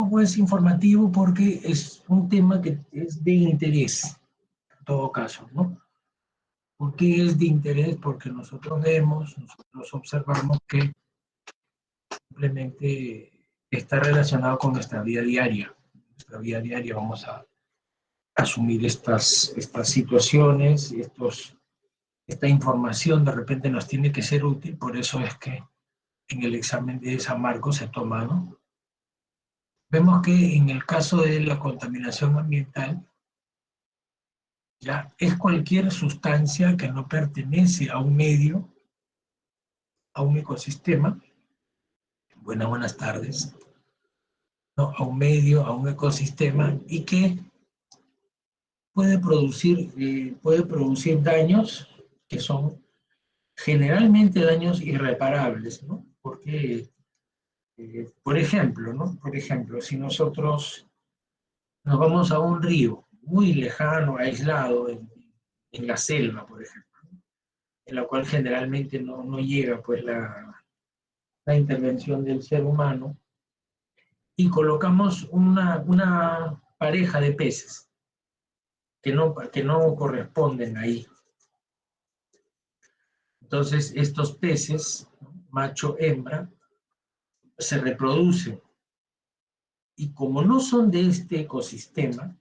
tampoco es informativo porque es un tema que es de interés, en todo caso, ¿no? ¿Por qué es de interés? Porque nosotros vemos, nosotros observamos que simplemente está relacionado con nuestra vida diaria. Nuestra vida diaria vamos a asumir estas situaciones, esta información de repente nos tiene que ser útil, por eso es que en el examen de San Marcos se toma, ¿no? Vemos que en el caso de la contaminación ambiental, ya es cualquier sustancia que no pertenece a un medio, a un ecosistema, buenas tardes, ¿no? A un medio, a un ecosistema, y que puede producir daños que son generalmente daños irreparables, ¿no? Porque, por ejemplo, ¿no? Por ejemplo, si nosotros nos vamos a un río muy lejano, aislado, en la selva, por ejemplo, en la cual generalmente no llega pues la intervención del ser humano, y colocamos una pareja de peces que no corresponden ahí. Entonces, estos peces, macho-hembra, se reproducen. Y como no son de este ecosistema,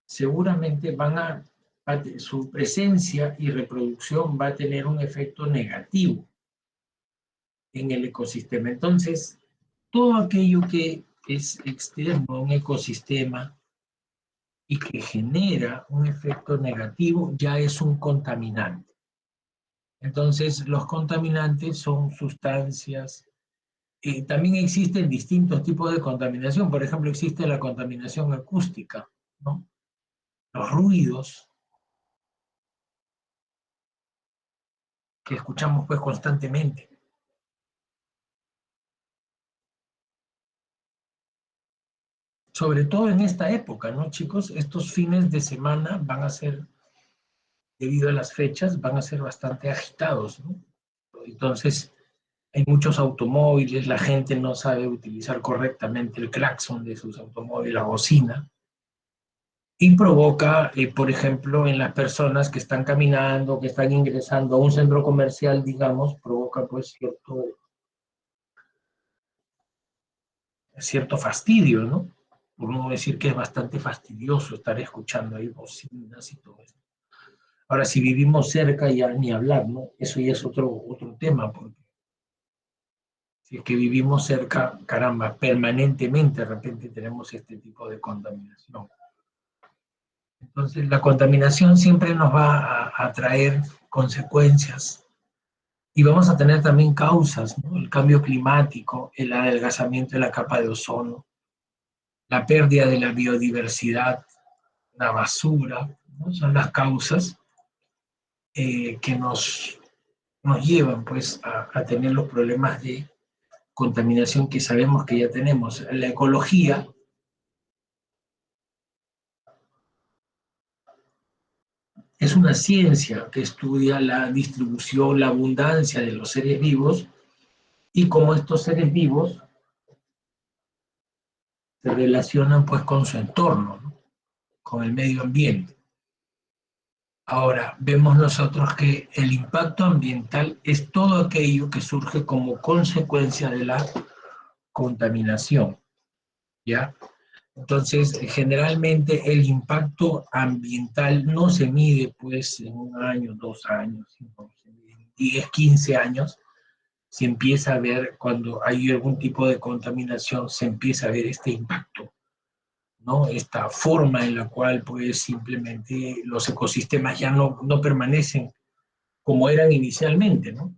seguramente su presencia y reproducción va a tener un efecto negativo en el ecosistema. Entonces, todo aquello que es externo a un ecosistema y que genera un efecto negativo ya es un contaminante. Entonces, los contaminantes son sustancias. También existen distintos tipos de contaminación. Por ejemplo, existe la contaminación acústica, ¿no? Los ruidos que escuchamos pues constantemente. Sobre todo en esta época, ¿no, chicos? Estos fines de semana van a ser, debido a las fechas, van a ser bastante agitados, ¿no? Entonces, hay muchos automóviles, la gente no sabe utilizar correctamente el claxon de sus automóviles, la bocina, y provoca, por ejemplo, en las personas que están caminando, que están ingresando a un centro comercial, digamos, provoca pues cierto fastidio, ¿no? Por no decir que es bastante fastidioso estar escuchando ahí bocinas y todo eso. Ahora, si vivimos cerca, ya ni hablar, ¿no? Eso ya es otro tema, porque si es que vivimos cerca, caramba, permanentemente de repente tenemos este tipo de contaminación. Entonces, la contaminación siempre nos va a traer consecuencias y vamos a tener también causas, ¿no? El cambio climático, el adelgazamiento de la capa de ozono, la pérdida de la biodiversidad, la basura, ¿no? Son las causas que nos llevan pues a tener los problemas de contaminación que sabemos que ya tenemos. La ecología es una ciencia que estudia la distribución, la abundancia de los seres vivos y cómo estos seres vivos se relacionan pues con su entorno, ¿no? Con el medio ambiente. Ahora, vemos nosotros que el impacto ambiental es todo aquello que surge como consecuencia de la contaminación, ¿ya? Entonces, generalmente el impacto ambiental no se mide pues en un año, 2 años, sino en 10, 15 años, se empieza a ver cuando hay algún tipo de contaminación, se empieza a ver este impacto, ¿no? Esta forma en la cual pues simplemente los ecosistemas ya no permanecen como eran inicialmente, ¿no?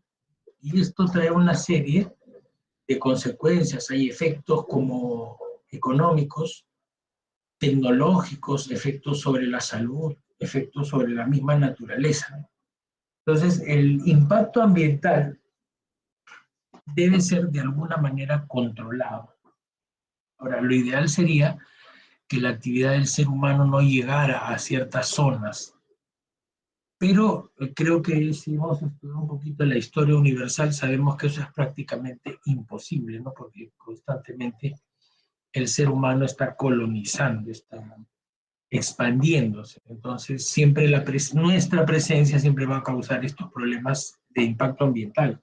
Y esto trae una serie de consecuencias, hay efectos como económicos, tecnológicos, efectos sobre la salud, efectos sobre la misma naturaleza. Entonces, el impacto ambiental debe ser de alguna manera controlado. Ahora, lo ideal sería que la actividad del ser humano no llegara a ciertas zonas, pero creo que si hemos estudiado un poquito la historia universal, sabemos que eso es prácticamente imposible, ¿no? Porque constantemente el ser humano está colonizando, está expandiéndose. Entonces, siempre nuestra presencia siempre va a causar estos problemas de impacto ambiental.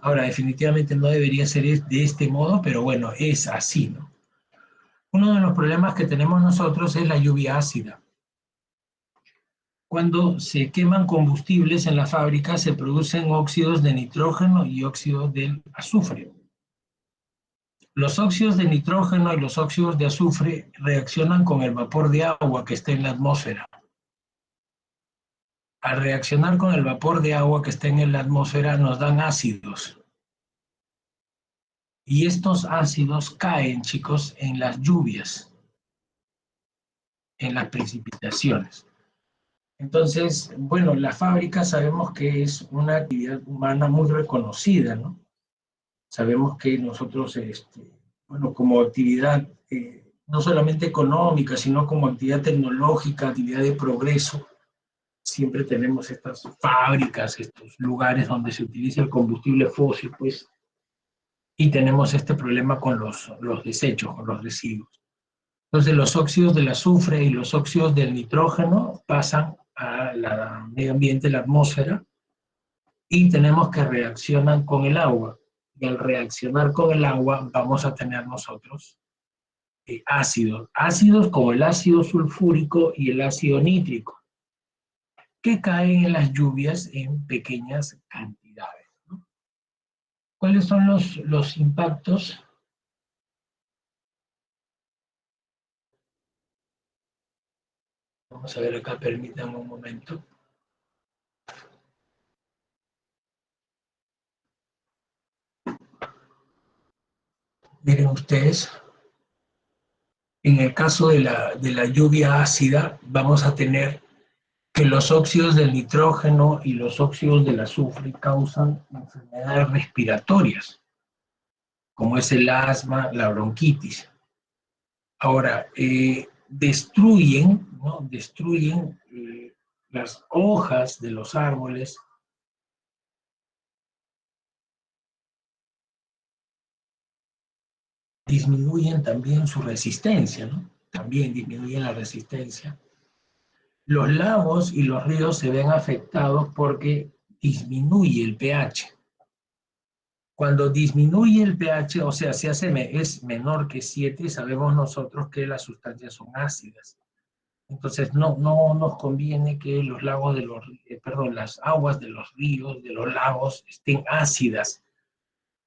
Ahora, definitivamente no debería ser de este modo, pero bueno, es así, ¿no? Uno de los problemas que tenemos nosotros es la lluvia ácida. Cuando se queman combustibles en la fábrica, se producen óxidos de nitrógeno y óxidos del azufre. Los óxidos de nitrógeno y los óxidos de azufre reaccionan con el vapor de agua que está en la atmósfera. Al reaccionar con el vapor de agua que está en la atmósfera, nos dan ácidos. Y estos ácidos caen, chicos, en las lluvias, en las precipitaciones. Entonces, bueno, la fábrica sabemos que es una actividad humana muy reconocida, ¿no? Sabemos que nosotros, bueno, como actividad no solamente económica, sino como actividad tecnológica, actividad de progreso, siempre tenemos estas fábricas, estos lugares donde se utiliza el combustible fósil, pues, y tenemos este problema con los desechos, con los residuos. Entonces, los óxidos del azufre y los óxidos del nitrógeno pasan al medio ambiente, la atmósfera, y tenemos que reaccionar con el agua. Y al reaccionar con el agua vamos a tener nosotros ácidos como el ácido sulfúrico y el ácido nítrico, que caen en las lluvias en pequeñas cantidades, ¿no? ¿Cuáles son los impactos? Vamos a ver acá, permítanme un momento. Miren ustedes, en el caso de la lluvia ácida, vamos a tener que los óxidos del nitrógeno y los óxidos del azufre causan enfermedades respiratorias, como es el asma, la bronquitis. Ahora, destruyen, ¿no? Destruyen las hojas de los árboles, disminuyen también su resistencia, ¿no? También disminuyen la resistencia. Los lagos y los ríos se ven afectados porque disminuye el pH. Cuando disminuye el pH, o sea, es menor que 7, sabemos nosotros que las sustancias son ácidas. Entonces, no nos conviene que los lagos de las aguas de los ríos, de los lagos, estén ácidas.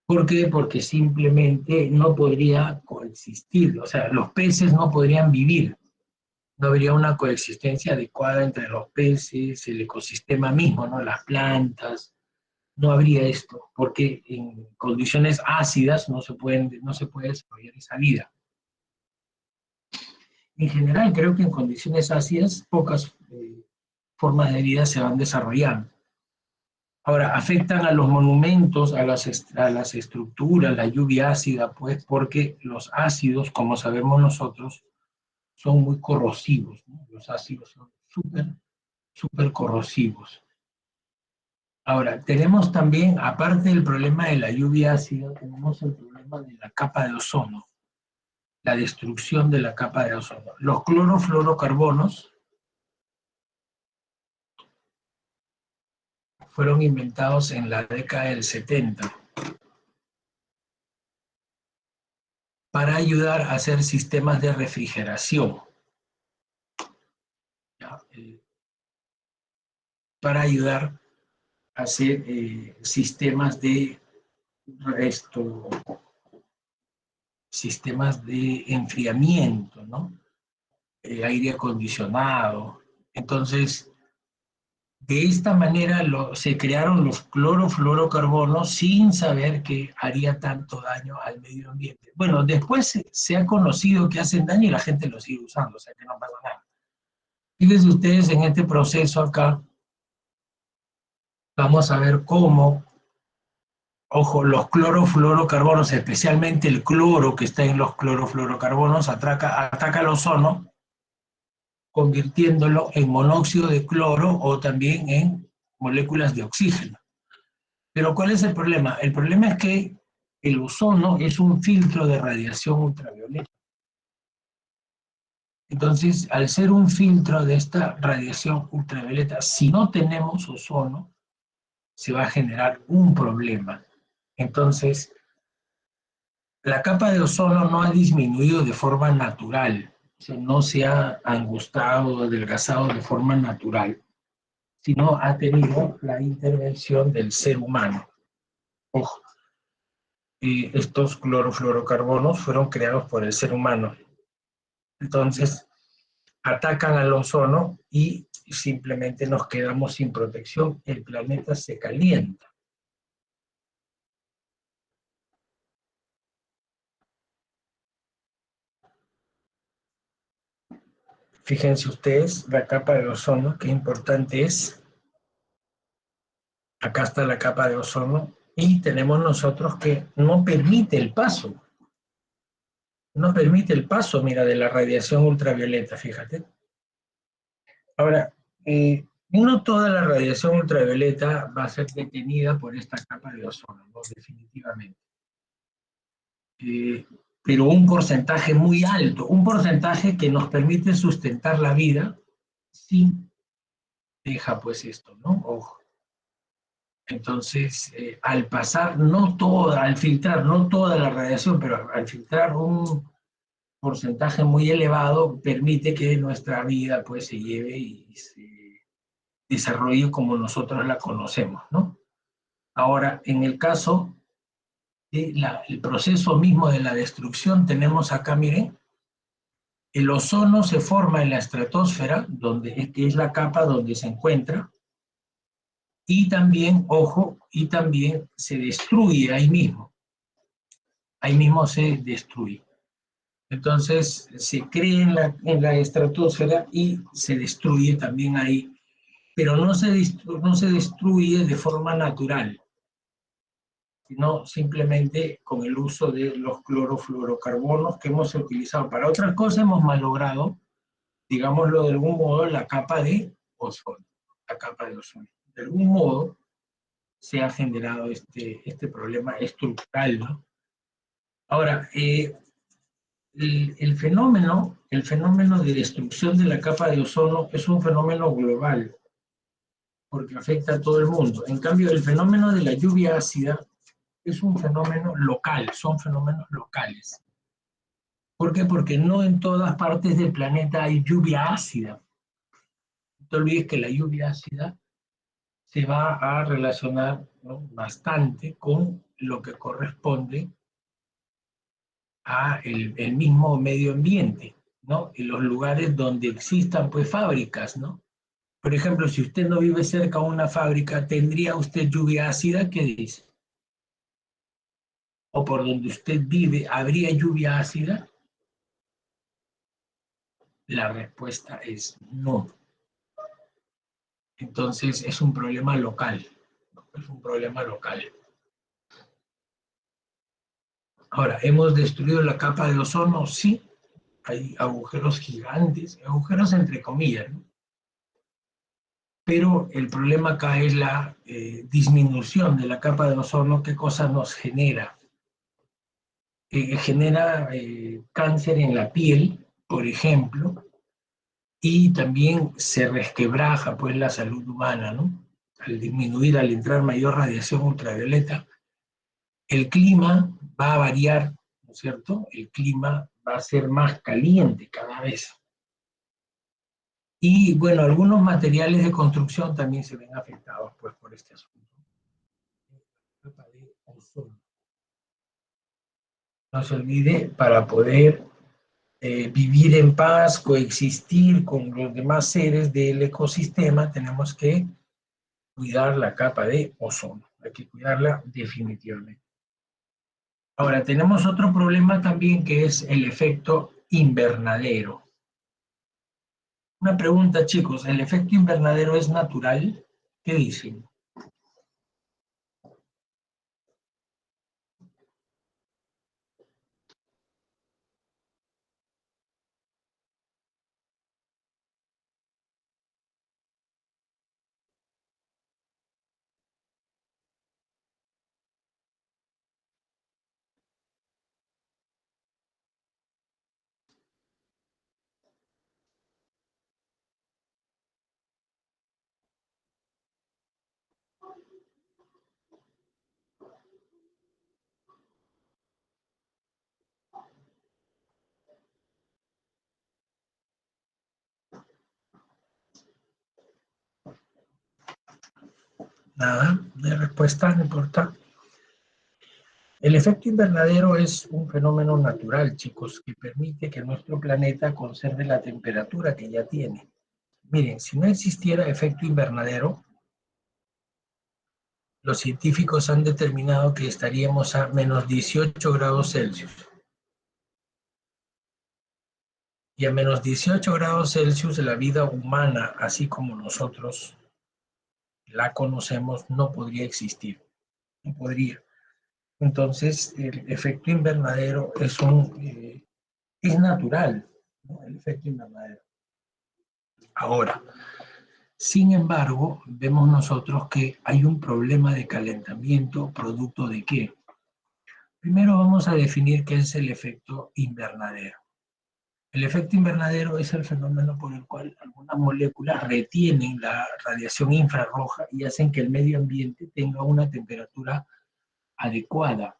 ¿Por qué? Porque simplemente no podría coexistir, o sea, los peces no podrían vivir. No habría una coexistencia adecuada entre los peces, el ecosistema mismo, ¿no? Las plantas, no habría esto, porque en condiciones ácidas no se puede desarrollar esa vida. En general, creo que en condiciones ácidas pocas formas de vida se van desarrollando. Ahora, afectan a los monumentos, a las estructuras, la lluvia ácida, pues porque los ácidos, como sabemos nosotros, son muy corrosivos, ¿no? Los ácidos son súper corrosivos. Ahora, tenemos también, aparte del problema de la lluvia ácida, tenemos el problema de la capa de ozono, la destrucción de la capa de ozono. Los clorofluorocarbonos fueron inventados en la década del 70 para ayudar a hacer sistemas de refrigeración. Para ayudar a hacer sistemas de enfriamiento, ¿no? Aire acondicionado. Entonces, de esta manera se crearon los clorofluorocarbonos sin saber que haría tanto daño al medio ambiente. Bueno, después se ha conocido que hacen daño y la gente lo sigue usando, o sea que no pasa nada. Fíjense ustedes en este proceso acá, vamos a ver cómo, ojo, los clorofluorocarbonos, especialmente el cloro que está en los clorofluorocarbonos, ataca el ozono, convirtiéndolo en monóxido de cloro o también en moléculas de oxígeno. Pero ¿cuál es el problema? El problema es que el ozono es un filtro de radiación ultravioleta. Entonces, al ser un filtro de esta radiación ultravioleta, si no tenemos ozono, se va a generar un problema. Entonces, la capa de ozono no ha disminuido de forma natural, o sea, no se ha angustado o adelgazado de forma natural, sino ha tenido la intervención del ser humano. Ojo, estos clorofluorocarbonos fueron creados por el ser humano. Entonces, atacan al ozono y simplemente nos quedamos sin protección. El planeta se calienta. Fíjense ustedes la capa de ozono, qué importante es. Acá está la capa de ozono y tenemos nosotros que no permite el paso. No permite el paso, mira, de la radiación ultravioleta, fíjate. Ahora, no toda la radiación ultravioleta va a ser detenida por esta capa de ozono, ¿no? Definitivamente. Eh, pero un porcentaje muy alto, un porcentaje que nos permite sustentar la vida, sí deja pues esto, ¿no? Ojo. Entonces, al pasar, no toda, al filtrar, no toda la radiación, pero al filtrar un porcentaje muy elevado, permite que nuestra vida pues se lleve y se desarrolle como nosotros la conocemos, ¿no? Ahora, en el caso del proceso mismo de la destrucción, tenemos acá, miren, el ozono se forma en la estratosfera, que es la capa donde se encuentra, y también, ojo, y también se destruye ahí mismo se destruye. Entonces se crea en la estratosfera y se destruye también ahí, pero no se destruye de forma natural, sino simplemente con el uso de los clorofluorocarbonos que hemos utilizado. Para otras cosas hemos malogrado, digámoslo de algún modo, la capa de ozono, la capa de ozono. De algún modo se ha generado este problema estructural, ¿no? Ahora, el fenómeno de destrucción de la capa de ozono es un fenómeno global, porque afecta a todo el mundo. En cambio, el fenómeno de la lluvia ácida es un fenómeno local, son fenómenos locales. ¿Por qué? Porque no en todas partes del planeta hay lluvia ácida. No te olvides que la lluvia ácida se va a relacionar, ¿no?, bastante con lo que corresponde a el mismo medio ambiente, ¿no? En los lugares donde existan pues fábricas, ¿no? Por ejemplo, si usted no vive cerca de una fábrica, ¿tendría usted lluvia ácida? ¿Qué dice? ¿O por donde usted vive, habría lluvia ácida? La respuesta es no. Entonces es un problema local, ¿no? Es un problema local. Ahora, ¿hemos destruido la capa de ozono? Sí, hay agujeros gigantes, agujeros entre comillas, ¿no? Pero el problema acá es la disminución de la capa de ozono. ¿Qué cosa nos genera? Genera cáncer en la piel, por ejemplo, y también se resquebraja pues la salud humana, ¿no? Al disminuir, al entrar mayor radiación ultravioleta, el clima va a variar, ¿no es cierto? El clima va a ser más caliente cada vez. Y bueno, algunos materiales de construcción también se ven afectados pues por este asunto. Capa de ozono. No se olvide, para poder vivir en paz, coexistir con los demás seres del ecosistema, tenemos que cuidar la capa de ozono. Hay que cuidarla definitivamente. Ahora, tenemos otro problema también que es el efecto invernadero. Una pregunta, chicos, ¿el efecto invernadero es natural? ¿Qué dicen? Nada, no hay respuesta, no importa. El efecto invernadero es un fenómeno natural, chicos, que permite que nuestro planeta conserve la temperatura que ya tiene. Miren, si no existiera efecto invernadero, los científicos han determinado que estaríamos a menos 18 grados Celsius. Y a menos 18 grados Celsius la vida humana, así como nosotros la conocemos, no podría existir. No podría. Entonces, el efecto invernadero es natural, ¿no? El efecto invernadero. Ahora, sin embargo, vemos nosotros que hay un problema de calentamiento producto de qué. Primero vamos a definir qué es el efecto invernadero. El efecto invernadero es el fenómeno por el cual algunas moléculas retienen la radiación infrarroja y hacen que el medio ambiente tenga una temperatura adecuada,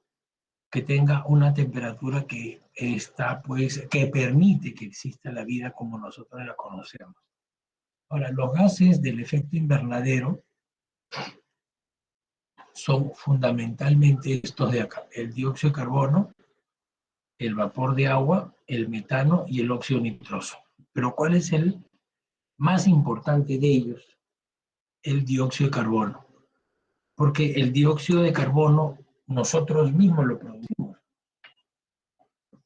que tenga una temperatura que que permite que exista la vida como nosotros la conocemos. Ahora, los gases del efecto invernadero son fundamentalmente estos de acá: el dióxido de carbono, el vapor de agua, el metano y el óxido nitroso. Pero ¿cuál es el más importante de ellos? El dióxido de carbono. Porque el dióxido de carbono nosotros mismos lo producimos,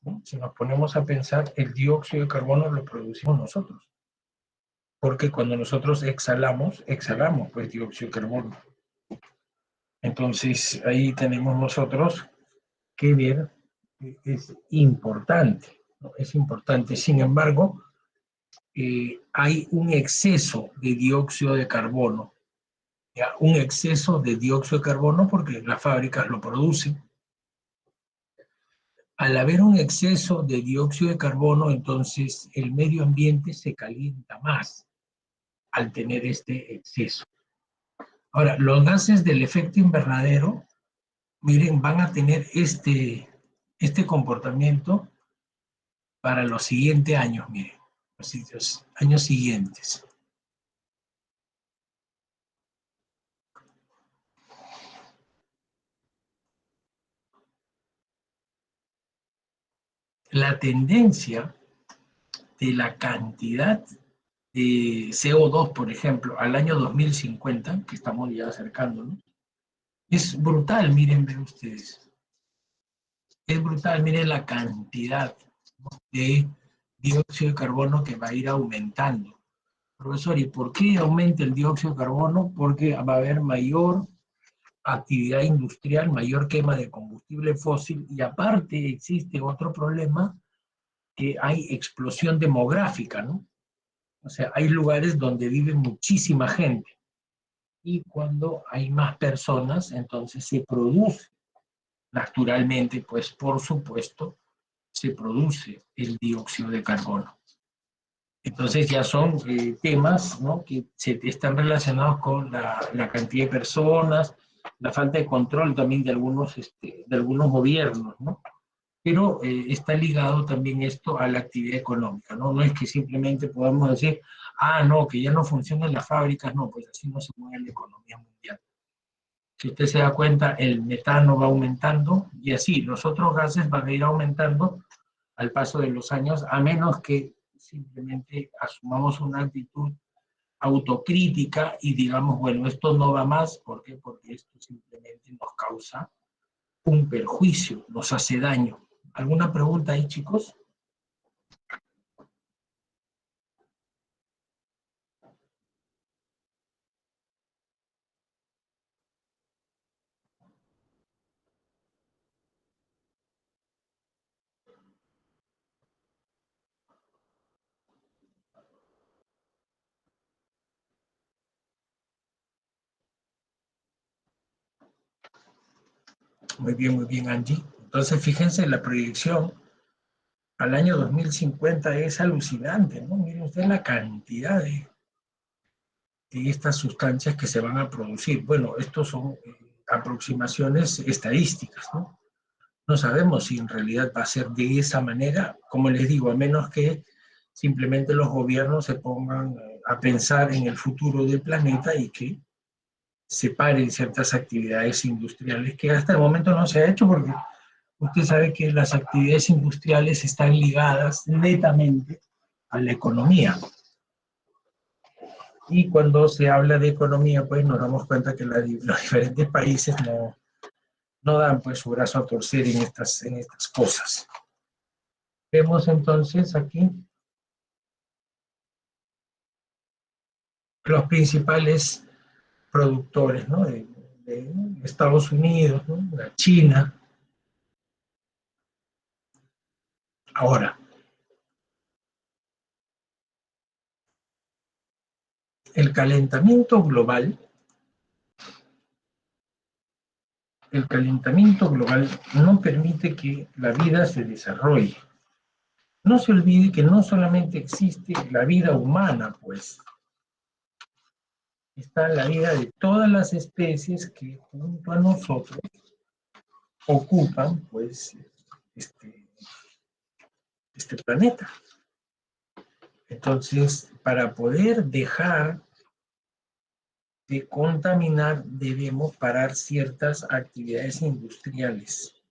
¿no? Si nos ponemos a pensar, el dióxido de carbono lo producimos nosotros. Porque cuando nosotros exhalamos pues dióxido de carbono. Entonces ahí tenemos nosotros que ver, es importante, ¿no? Es importante. Sin embargo, hay un exceso de dióxido de carbono, ¿ya? Un exceso de dióxido de carbono porque las fábricas lo producen. Al haber un exceso de dióxido de carbono, entonces el medio ambiente se calienta más al tener este exceso. Ahora, los gases del efecto invernadero, miren, van a tener este comportamiento para los siguientes años, miren, los años siguientes. La tendencia de la cantidad de CO2, por ejemplo, al año 2050, que estamos ya acercándonos, es brutal, miren, ven ustedes. Es brutal, miren la cantidad de dióxido de carbono que va a ir aumentando. Profesor, ¿y por qué aumenta el dióxido de carbono? Porque va a haber mayor actividad industrial, mayor quema de combustible fósil, y aparte existe otro problema, que hay explosión demográfica, ¿no? O sea, hay lugares donde vive muchísima gente, y cuando hay más personas, entonces se produce naturalmente, pues por supuesto, se produce el dióxido de carbono. Entonces ya son temas, ¿no?, que están relacionados con la cantidad de personas, la falta de control también de algunos gobiernos, ¿no? Pero está ligado también esto a la actividad económica, ¿no? No es que simplemente podamos decir, no, que ya no funcionan las fábricas, no, pues así no se mueve la economía mundial. Si usted se da cuenta, el metano va aumentando y así los otros gases van a ir aumentando al paso de los años, a menos que simplemente asumamos una actitud autocrítica y digamos, bueno, esto no va más. ¿Por qué? Porque esto simplemente nos causa un perjuicio, nos hace daño. ¿Alguna pregunta ahí, chicos? muy bien, Angie. Entonces, fíjense, la proyección al año 2050 es alucinante, ¿no? Miren ustedes la cantidad de estas sustancias que se van a producir. Bueno, estos son aproximaciones estadísticas, ¿no? No sabemos si en realidad va a ser de esa manera, como les digo, a menos que simplemente los gobiernos se pongan a pensar en el futuro del planeta y que separen ciertas actividades industriales, que hasta el momento no se ha hecho porque usted sabe que las actividades industriales están ligadas netamente a la economía. Y cuando se habla de economía, pues nos damos cuenta que los diferentes países no dan pues su brazo a torcer en estas cosas. Vemos entonces aquí los principales productores, ¿no? de Estados Unidos, ¿no? La China. Ahora, el calentamiento global no permite que la vida se desarrolle. No se olvide que no solamente existe la vida humana, pues, está la vida de todas las especies que junto a nosotros ocupan, pues, este planeta. Entonces, para poder dejar de contaminar, debemos parar ciertas actividades industriales.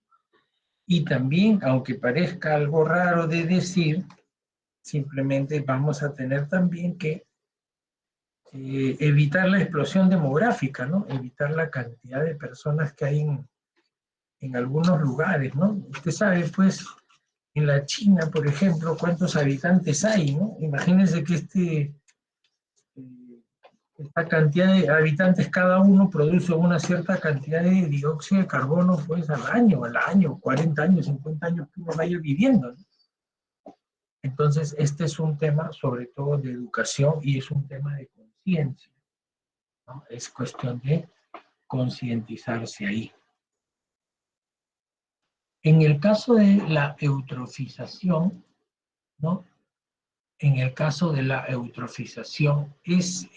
Y también, aunque parezca algo raro de decir, simplemente vamos a tener también que evitar la explosión demográfica, ¿no? Evitar la cantidad de personas que hay en algunos lugares, ¿no? Usted sabe, pues, en la China, por ejemplo, cuántos habitantes hay, ¿no? Imagínense que esta cantidad de habitantes cada uno produce una cierta cantidad de dióxido de carbono, pues, al año, 40 años, 50 años que uno vaya viviendo, ¿no? Entonces, este es un tema sobre todo de educación y es un tema de conciencia, ¿no? Es cuestión de concientizarse ahí. En el caso de la eutrofización, ¿no? En el caso de la eutrofización es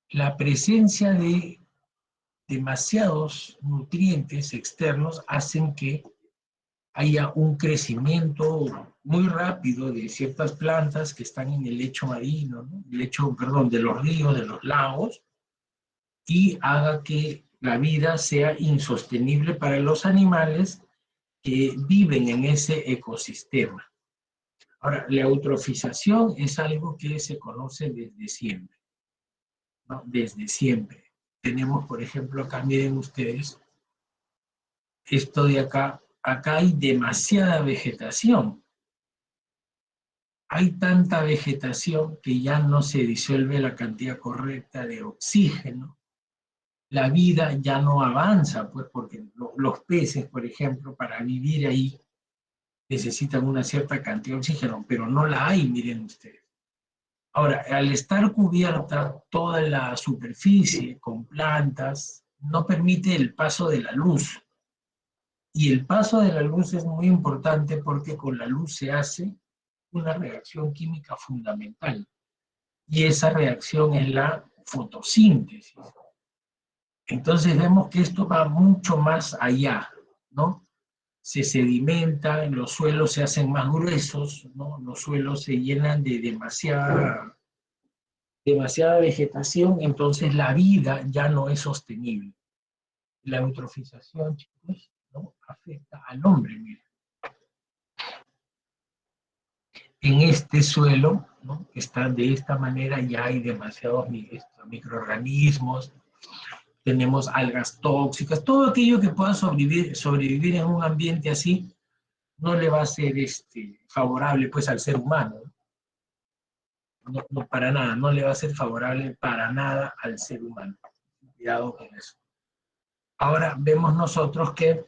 la presencia de demasiados nutrientes externos hacen que haya un crecimiento muy rápido de ciertas plantas que están en el lecho marino, ¿no? De los ríos, de los lagos, y haga que la vida sea insostenible para los animales que viven en ese ecosistema. Ahora, la eutrofización es algo que se conoce desde siempre, ¿no? Desde siempre. Tenemos, por ejemplo, acá, miren ustedes, esto de acá hay demasiada vegetación. Hay tanta vegetación que ya no se disuelve la cantidad correcta de oxígeno. La vida ya no avanza, pues, porque los peces, por ejemplo, para vivir ahí necesitan una cierta cantidad de oxígeno, pero no la hay, miren ustedes. Ahora, al estar cubierta toda la superficie con plantas, no permite el paso de la luz. Y el paso de la luz es muy importante porque con la luz se hace una reacción química fundamental. Y esa reacción es la fotosíntesis. Entonces vemos que esto va mucho más allá, ¿no? Se sedimenta, los suelos se hacen más gruesos, ¿no? Los suelos se llenan de demasiada vegetación, entonces la vida ya no es sostenible. La eutrofización, chicos, ¿no? Afecta al hombre, miren. En este suelo, ¿no? Que está de esta manera, ya hay demasiados microorganismos, tenemos algas tóxicas, todo aquello que pueda sobrevivir en un ambiente así, no le va a ser favorable pues al ser humano. No, para nada, no le va a ser favorable para nada al ser humano. Cuidado con eso. Ahora vemos nosotros que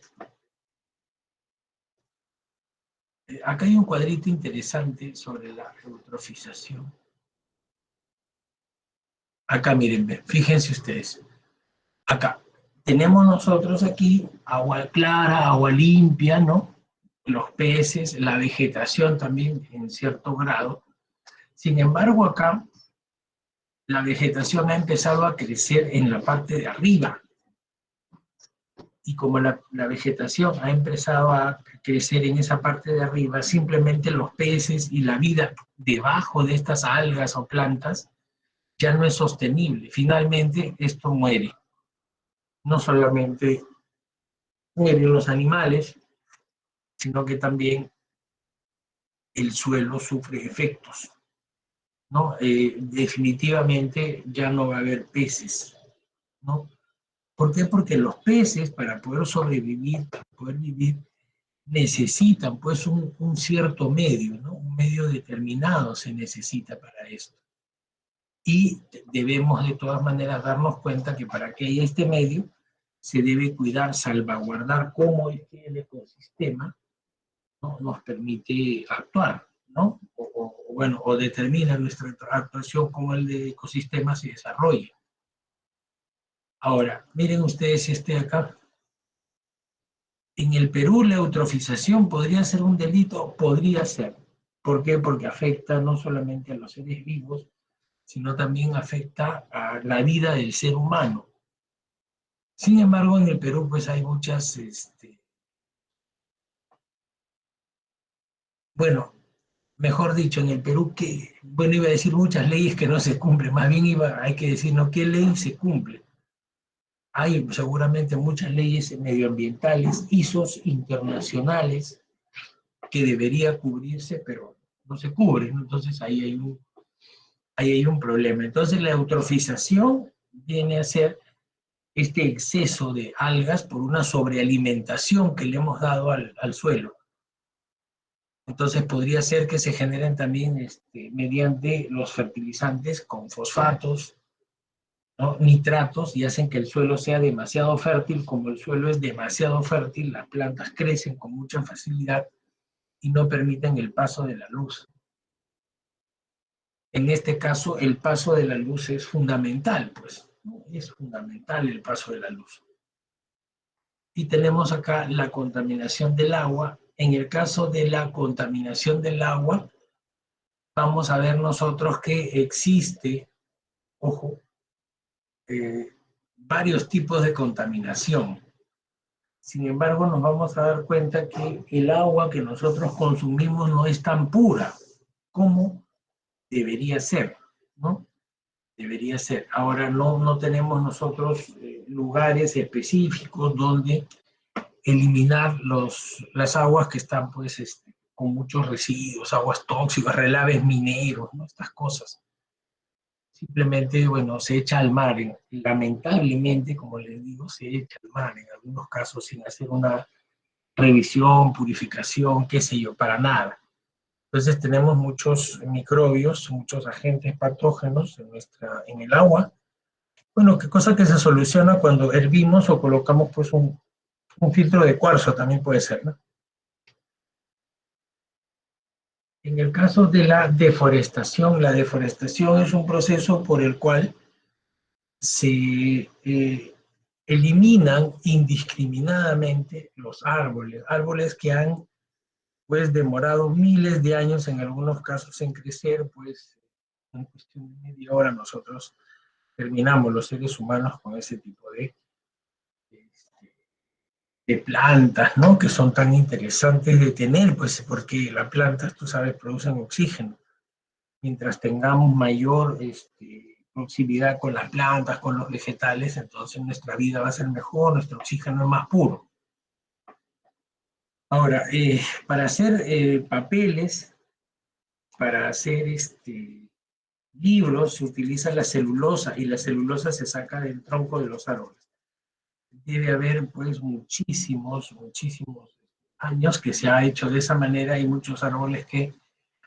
acá hay un cuadrito interesante sobre la eutrofización. Acá miren, fíjense ustedes. Acá tenemos nosotros aquí agua clara, agua limpia, ¿no? Los peces, la vegetación también en cierto grado. Sin embargo, acá la vegetación ha empezado a crecer en la parte de arriba. Y como la vegetación ha empezado a crecer en esa parte de arriba, simplemente los peces y la vida debajo de estas algas o plantas ya no es sostenible. Finalmente, esto muere. No solamente mueren los animales, sino que también el suelo sufre efectos, ¿no? Definitivamente ya no va a haber peces, ¿no? ¿Por qué? Porque los peces, para poder sobrevivir, para poder vivir, necesitan pues un cierto medio, ¿no? Un medio determinado se necesita para esto. Y debemos de todas maneras darnos cuenta que para que haya este medio, se debe cuidar, salvaguardar cómo el ecosistema, ¿no?, nos permite actuar, ¿no? Bueno, o determina nuestra actuación, cómo el ecosistema se desarrolla. Ahora, miren ustedes este acá. En el Perú la eutrofización podría ser un delito, podría ser. ¿Por qué? Porque afecta no solamente a los seres vivos, sino también afecta a la vida del ser humano. Sin embargo, en el Perú pues hay muchas, bueno, mejor dicho, en el Perú que, bueno, iba a decir muchas leyes que no se cumplen, más bien hay que decir, no, ¿qué ley se cumple? Hay seguramente muchas leyes medioambientales, ISOs internacionales, que debería cubrirse, pero no se cubren, ¿no? Entonces ahí hay un problema. Entonces la eutrofización viene a ser este exceso de algas por una sobrealimentación que le hemos dado al suelo. Entonces podría ser que se generen también mediante los fertilizantes con fosfatos, ¿no?, nitratos, y hacen que el suelo sea demasiado fértil. Como el suelo es demasiado fértil, las plantas crecen con mucha facilidad y no permiten el paso de la luz. En este caso, el paso de la luz es fundamental, pues, ¿no? Es fundamental el paso de la luz. Y tenemos acá la contaminación del agua. En el caso de la contaminación del agua, vamos a ver nosotros que existe, ojo, varios tipos de contaminación. Sin embargo, nos vamos a dar cuenta que el agua que nosotros consumimos no es tan pura como debería ser, ¿no? Debería ser. Ahora no tenemos nosotros lugares específicos donde eliminar las aguas que están pues con muchos residuos, aguas tóxicas, relaves mineros, ¿no? Estas cosas. Simplemente, bueno, se echa al mar. Lamentablemente, como les digo, se echa al mar en algunos casos sin hacer una revisión, purificación, qué sé yo, para nada. Entonces tenemos muchos microbios, muchos agentes patógenos en el agua. Bueno, qué cosa que se soluciona cuando hervimos o colocamos pues un filtro de cuarzo, también puede ser, ¿no? En el caso de la deforestación es un proceso por el cual se eliminan indiscriminadamente los árboles que han pues demorado miles de años, en algunos casos en crecer, pues en cuestión de media hora nosotros terminamos los seres humanos con ese tipo de plantas, ¿no? Que son tan interesantes de tener, pues porque las plantas, tú sabes, producen oxígeno. Mientras tengamos mayor proximidad con las plantas, con los vegetales, entonces nuestra vida va a ser mejor, nuestro oxígeno es más puro. Ahora, para hacer papeles, para hacer libros, se utiliza la celulosa, y la celulosa se saca del tronco de los árboles. Debe haber pues muchísimos años que se ha hecho de esa manera, y muchos árboles que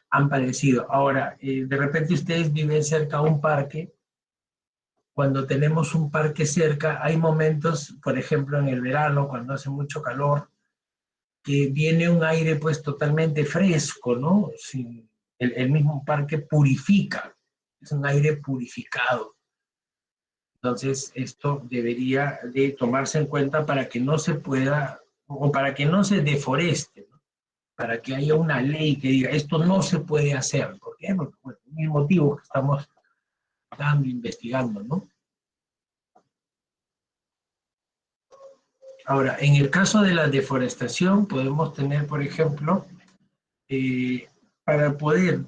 han padecido. Ahora, de repente ustedes viven cerca de un parque. Cuando tenemos un parque cerca, hay momentos, por ejemplo en el verano, cuando hace mucho calor, que viene un aire pues totalmente fresco, ¿no? El mismo parque purifica, es un aire purificado. Entonces, esto debería de tomarse en cuenta para que no se pueda, o para que no se deforeste, ¿no? Para que haya una ley que diga, esto no se puede hacer. ¿Por qué? Porque, bueno, mil motivos que estamos dando, investigando, ¿no? Ahora, en el caso de la deforestación, podemos tener, por ejemplo, para poder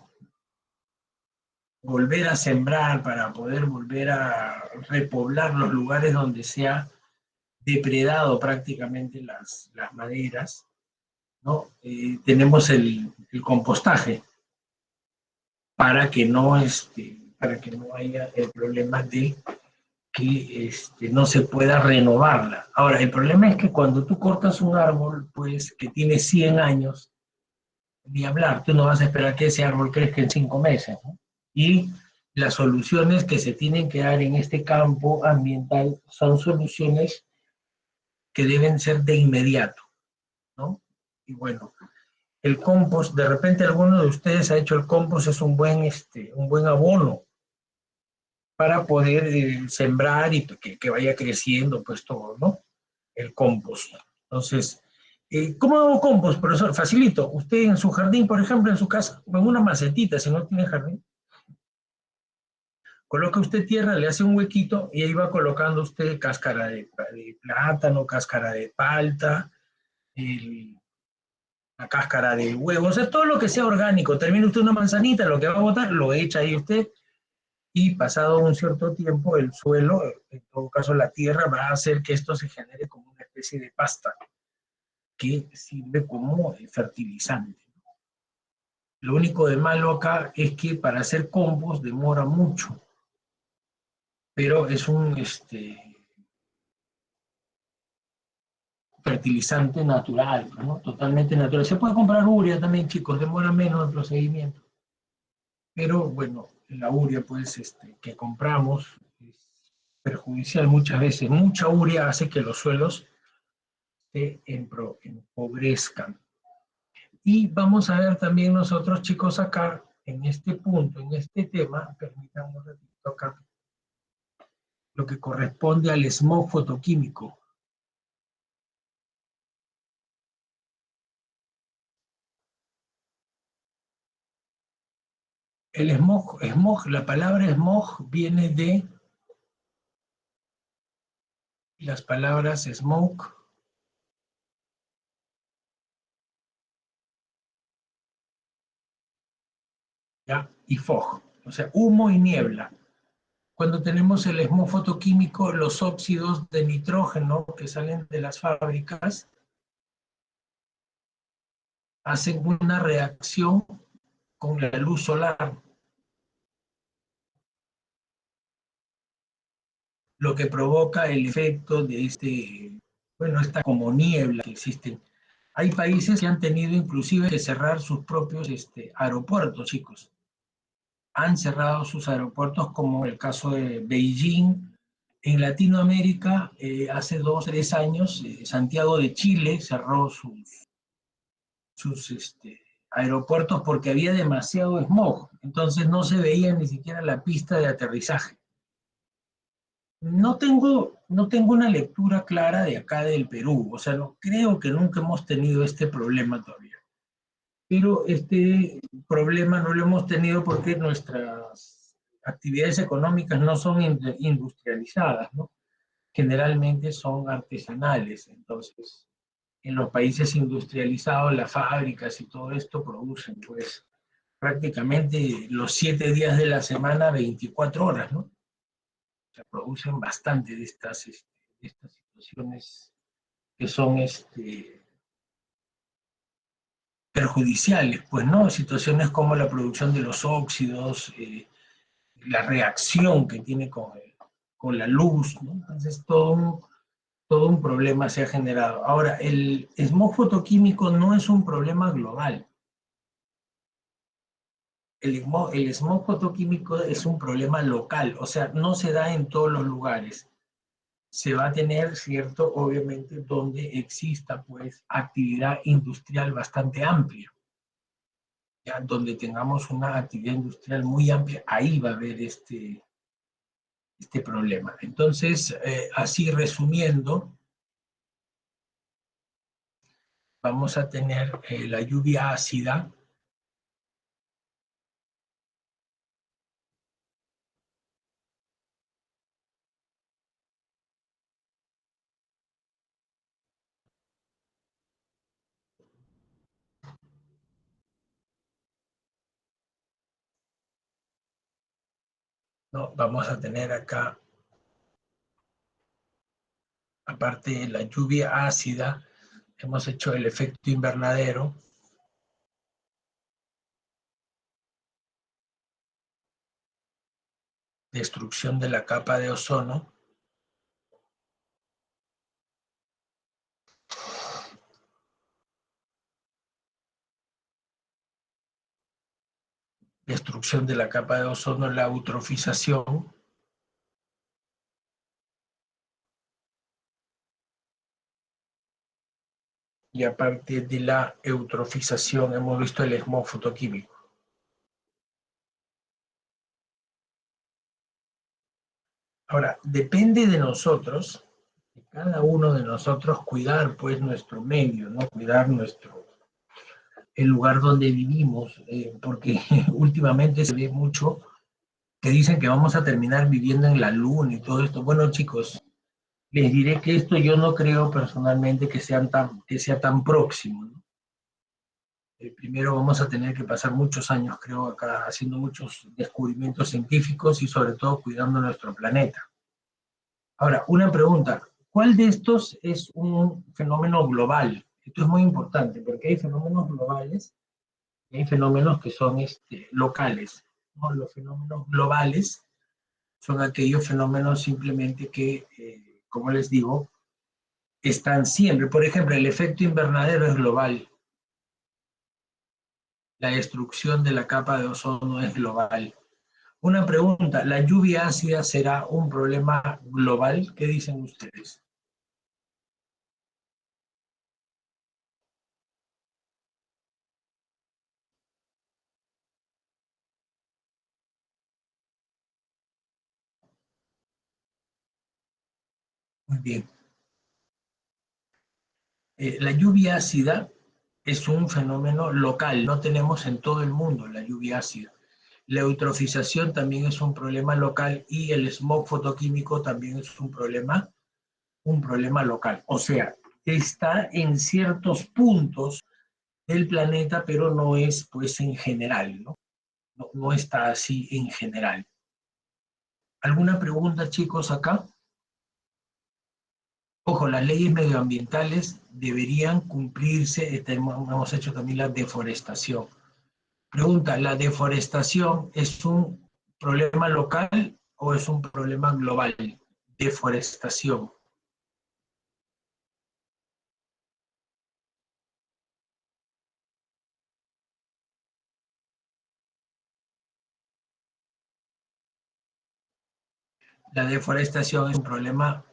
volver a sembrar, para poder volver a repoblar los lugares donde se ha depredado prácticamente las maderas, ¿no? Tenemos el compostaje para que no haya el problema de que no se pueda renovarla. Ahora, el problema es que cuando tú cortas un árbol, pues que tiene 100 años, ni hablar, tú no vas a esperar que ese árbol crezca en 5 meses, ¿no? Y las soluciones que se tienen que dar en este campo ambiental son soluciones que deben ser de inmediato, ¿no? Y bueno, el compost, de repente alguno de ustedes ha hecho el compost, es un buen abono para poder sembrar y que vaya creciendo pues todo, ¿no? El compost. Entonces, ¿cómo hago compost, profesor? Facilito. Usted en su jardín, por ejemplo, en su casa, o en una macetita, si no tiene jardín, coloca usted tierra, le hace un huequito y ahí va colocando usted cáscara de plátano, cáscara de palta, el, la cáscara de huevo, o sea, todo lo que sea orgánico. Termina usted una manzanita, lo que va a botar, lo echa ahí usted y pasado un cierto tiempo el suelo, en todo caso la tierra, va a hacer que esto se genere como una especie de pasta que sirve como fertilizante. Lo único de malo acá es que para hacer compost demora mucho, pero es un fertilizante natural, ¿no? Totalmente natural. Se puede comprar urea también, chicos, demora menos el procedimiento. Pero bueno, la urea pues, que compramos es perjudicial muchas veces. Mucha urea hace que los suelos se empobrezcan. Y vamos a ver también nosotros, chicos, acá, en este punto, en este tema, permítanme un ratito acá, lo que corresponde al smog fotoquímico. La palabra smog viene de las palabras smoke, ¿ya? Y fog, o sea, humo y niebla. Cuando tenemos el smog fotoquímico, los óxidos de nitrógeno que salen de las fábricas hacen una reacción con la luz solar, lo que provoca el efecto de bueno, esta como niebla que existe. Hay países que han tenido inclusive que cerrar sus propios aeropuertos, chicos. Han cerrado sus aeropuertos, como el caso de Beijing. En Latinoamérica, hace 2 o 3 años, Santiago de Chile cerró sus aeropuertos porque había demasiado smog. Entonces no se veía ni siquiera la pista de aterrizaje. No tengo una lectura clara de acá del Perú, o sea, no, creo que nunca hemos tenido este problema todavía. Pero este problema no lo hemos tenido porque nuestras actividades económicas no son industrializadas, ¿no? Generalmente son artesanales. Entonces, en los países industrializados, las fábricas y todo esto producen, pues, prácticamente los 7 días de la semana, 24 horas, ¿no? Se producen bastante de estas situaciones que son perjudiciales, pues, ¿no? Situaciones como la producción de los óxidos, la reacción que tiene con la luz, ¿no? Entonces, todo un problema se ha generado. Ahora, el smog fotoquímico no es un problema global. El smog fotoquímico es un problema local, o sea, no se da en todos los lugares. Se va a tener, cierto, obviamente, donde exista, pues, actividad industrial bastante amplia. Ya, donde tengamos una actividad industrial muy amplia, ahí va a haber este problema. Entonces, así resumiendo, vamos a tener la lluvia ácida, ¿no? Vamos a tener acá, aparte de la lluvia ácida, hemos hecho el efecto invernadero, destrucción de la capa de ozono, destrucción de la capa de ozono, la eutrofización, y aparte de la eutrofización hemos visto el smog fotoquímico. Ahora, depende de nosotros, de cada uno de nosotros, cuidar pues nuestro medio, ¿no? Cuidar el lugar donde vivimos, porque últimamente se ve mucho que dicen que vamos a terminar viviendo en la luna y todo esto. Bueno, chicos, les diré que esto yo no creo personalmente que sea tan próximo, ¿no? Primero vamos a tener que pasar muchos años, creo, acá haciendo muchos descubrimientos científicos y sobre todo cuidando nuestro planeta. Ahora, una pregunta, ¿cuál de estos es un fenómeno global? Esto es muy importante porque hay fenómenos globales y hay fenómenos que son locales, ¿no? Los fenómenos globales son aquellos fenómenos simplemente que, como les digo, están siempre. Por ejemplo, el efecto invernadero es global, la destrucción de la capa de ozono es global. Una pregunta, ¿la lluvia ácida será un problema global? ¿Qué dicen ustedes? Muy bien. La lluvia ácida es un fenómeno local, no tenemos en todo el mundo la lluvia ácida. La eutrofización también es un problema local y el smog fotoquímico también es un problema local. O sea, está en ciertos puntos del planeta, pero no es pues en general, ¿no? No, no está así en general. ¿Alguna pregunta, chicos, acá? Ojo, las leyes medioambientales deberían cumplirse, hemos hecho también la deforestación. Pregunta, ¿la deforestación es un problema local o es un problema global? Deforestación. La deforestación es un problema.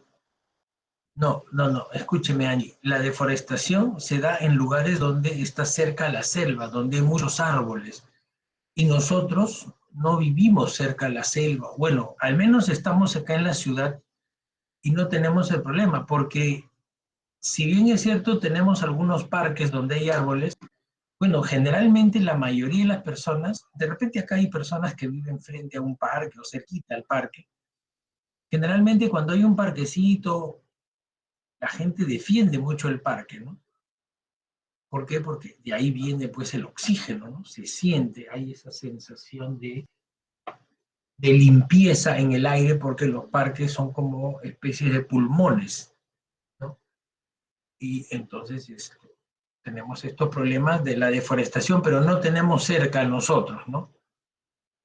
No, no, no, escúcheme, Angie. La deforestación se da en lugares donde está cerca la selva, donde hay muchos árboles. Y nosotros no vivimos cerca de la selva. Bueno, al menos estamos acá en la ciudad y no tenemos el problema, porque si bien es cierto, tenemos algunos parques donde hay árboles, bueno, generalmente la mayoría de las personas, de repente acá hay personas que viven frente a un parque o cerquita al parque. Generalmente cuando hay un parquecito, la gente defiende mucho el parque, ¿no? ¿Por qué? Porque de ahí viene pues el oxígeno, ¿no? Se siente, hay esa sensación de limpieza en el aire porque los parques son como especies de pulmones, ¿no? Y entonces tenemos estos problemas de la deforestación, pero no tenemos cerca a nosotros, ¿no?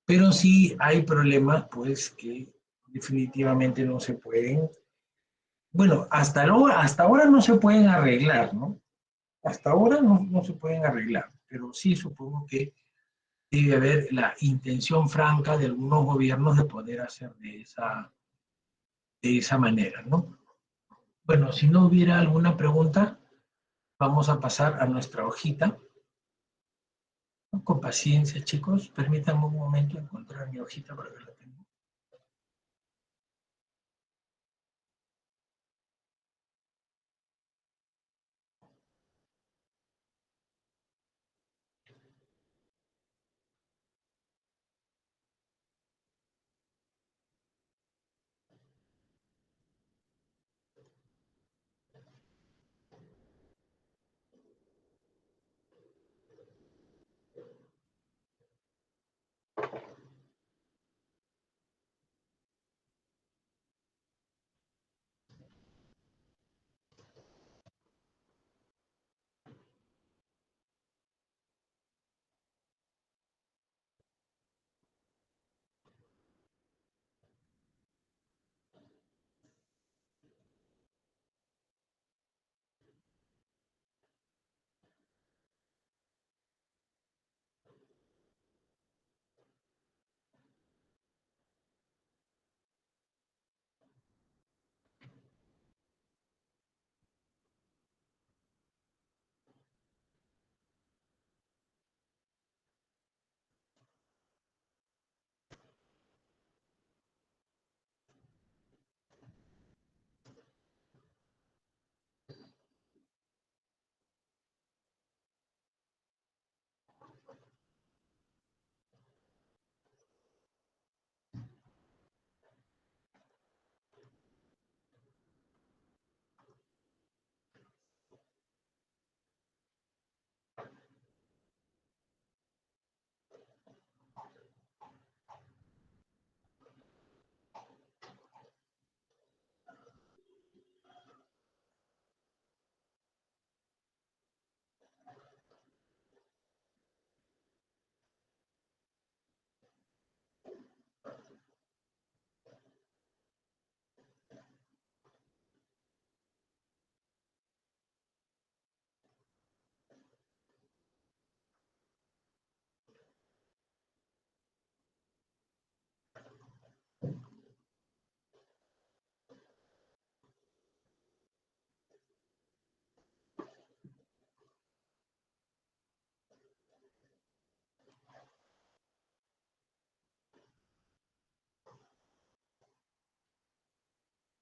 Pero sí hay problemas pues que definitivamente no se pueden, bueno, hasta ahora no se pueden arreglar, ¿no? Hasta ahora no se pueden arreglar, pero sí supongo que debe haber la intención franca de algunos gobiernos de poder hacer de esa manera, ¿no? Bueno, si no hubiera alguna pregunta, vamos a pasar a nuestra hojita. Con paciencia, chicos. Permítanme un momento encontrar mi hojita para que la tenga.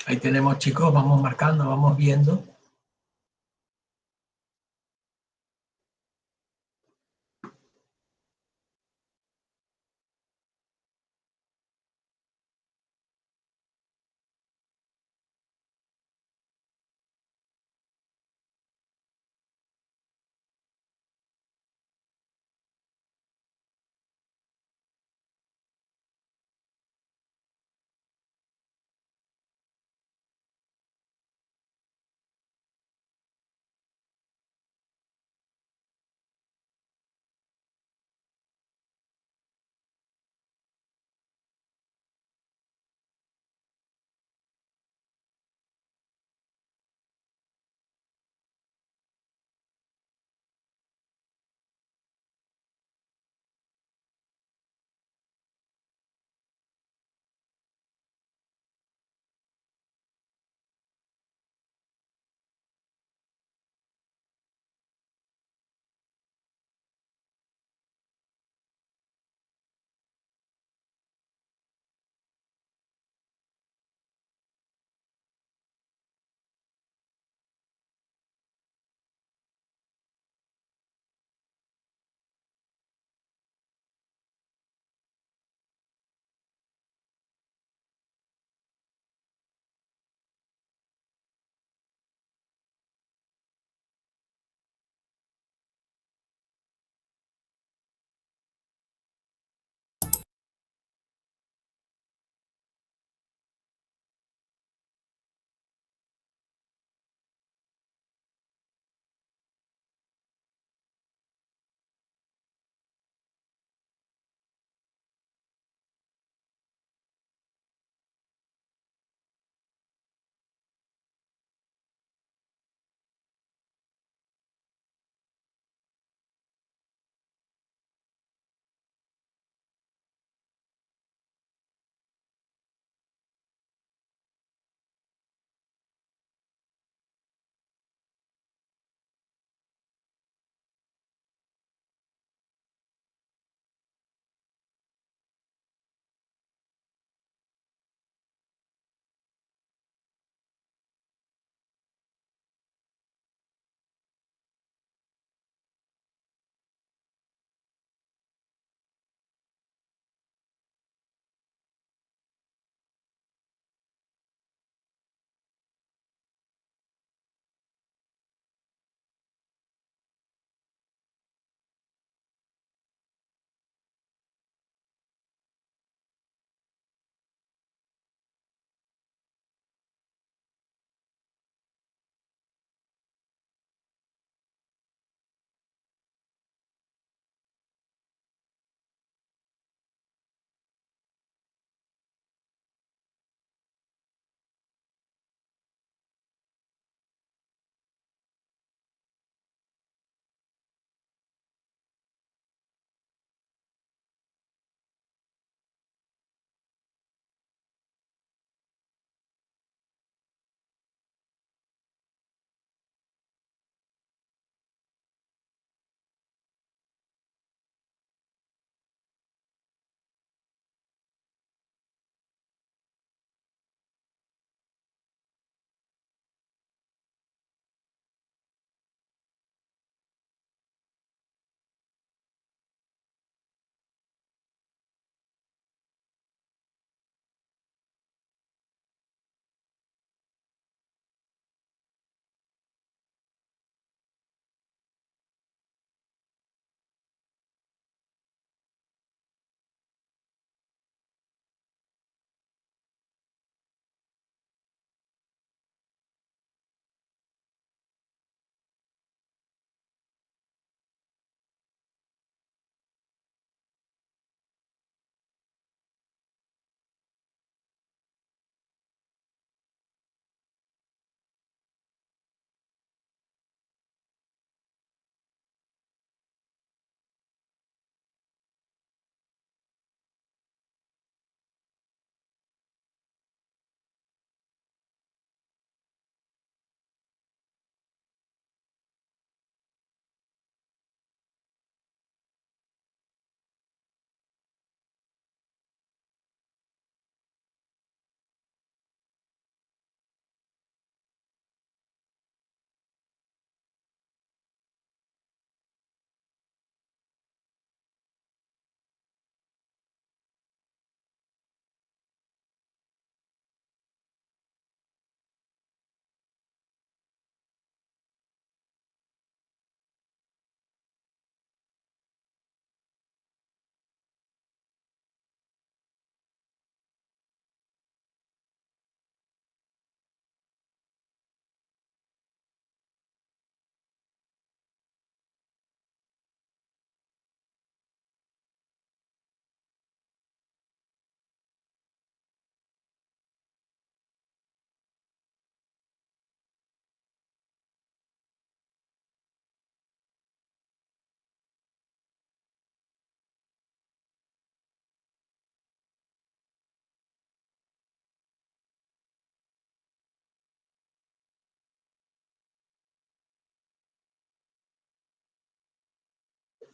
Ahí tenemos, chicos, vamos marcando, vamos viendo.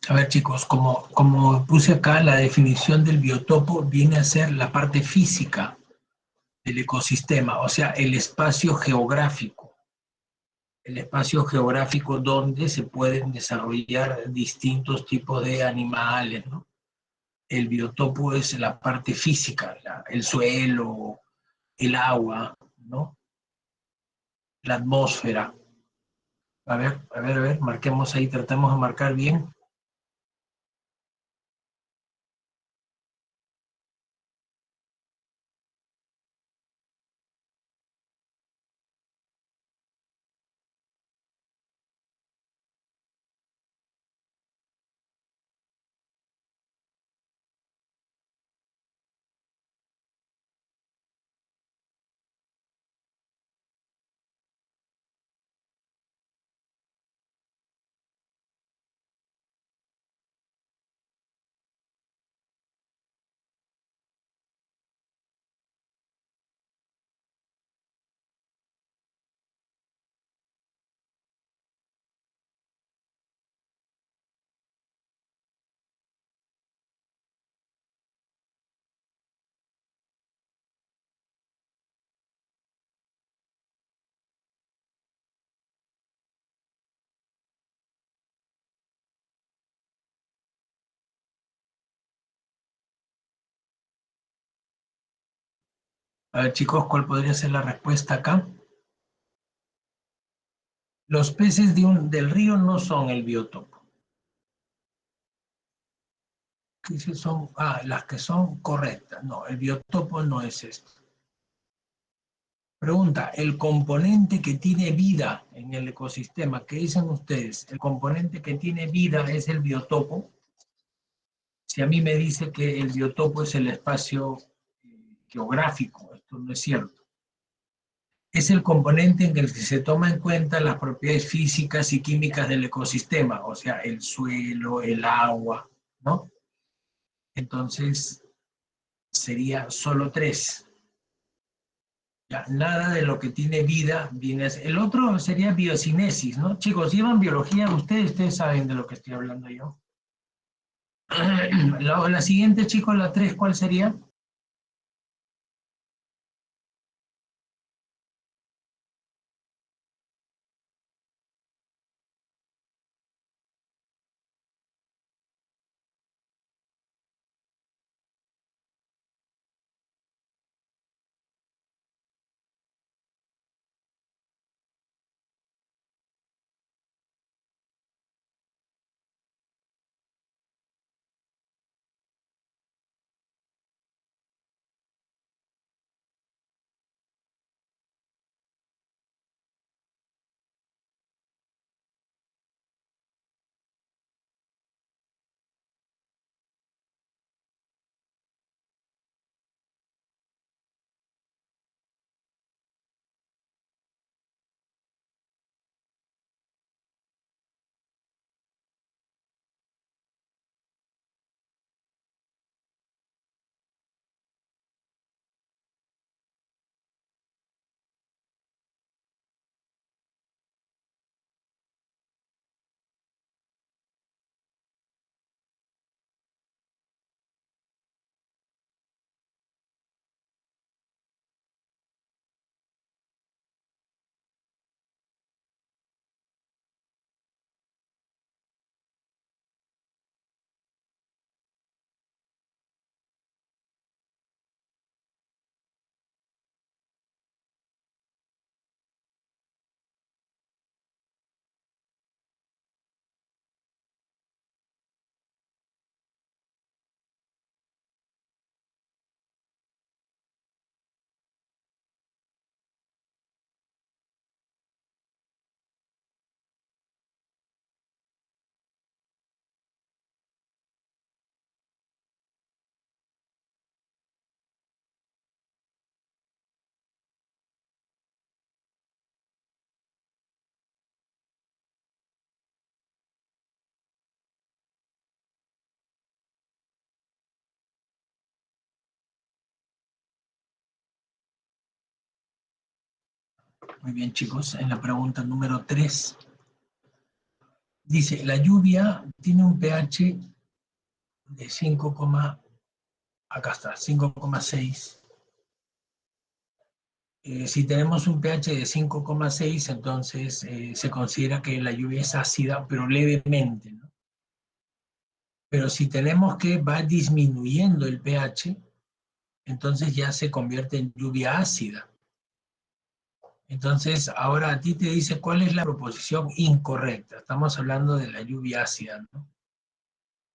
A ver, chicos, como puse acá, la definición del biotopo viene a ser la parte física del ecosistema, o sea, el espacio geográfico donde se pueden desarrollar distintos tipos de animales, ¿no? El biotopo es la parte física, el suelo, el agua, ¿no? La atmósfera. A ver, marquemos ahí, tratemos de marcar bien. A ver, chicos, ¿cuál podría ser la respuesta acá? Los peces del río no son el biotopo. ¿Qué si son? Ah, las que son correctas. No, el biotopo no es esto. Pregunta, el componente que tiene vida en el ecosistema, ¿qué dicen ustedes? ¿El componente que tiene vida es el biotopo? Si a mí me dice que el biotopo es el espacio geográfico, esto no es cierto. Es el componente en el que se toma en cuenta las propiedades físicas y químicas del ecosistema, o sea, el suelo, el agua, ¿no? Entonces, sería solo tres. Ya, nada de lo que tiene vida viene a ser. El otro sería biocinesis, ¿no? Chicos, llevan biología, ustedes saben de lo que estoy hablando yo. La siguiente, chicos, la tres, ¿cuál sería? Muy bien, chicos, en la pregunta número 3 Dice, la lluvia tiene un pH de 5, acá está, 5,6. Si tenemos un pH de 5,6, entonces se considera que la lluvia es ácida, pero levemente, ¿no? Pero si tenemos que va disminuyendo el pH, entonces ya se convierte en lluvia ácida. Entonces, ahora a ti te dice cuál es la proposición incorrecta. Estamos hablando de la lluvia ácida, ¿no?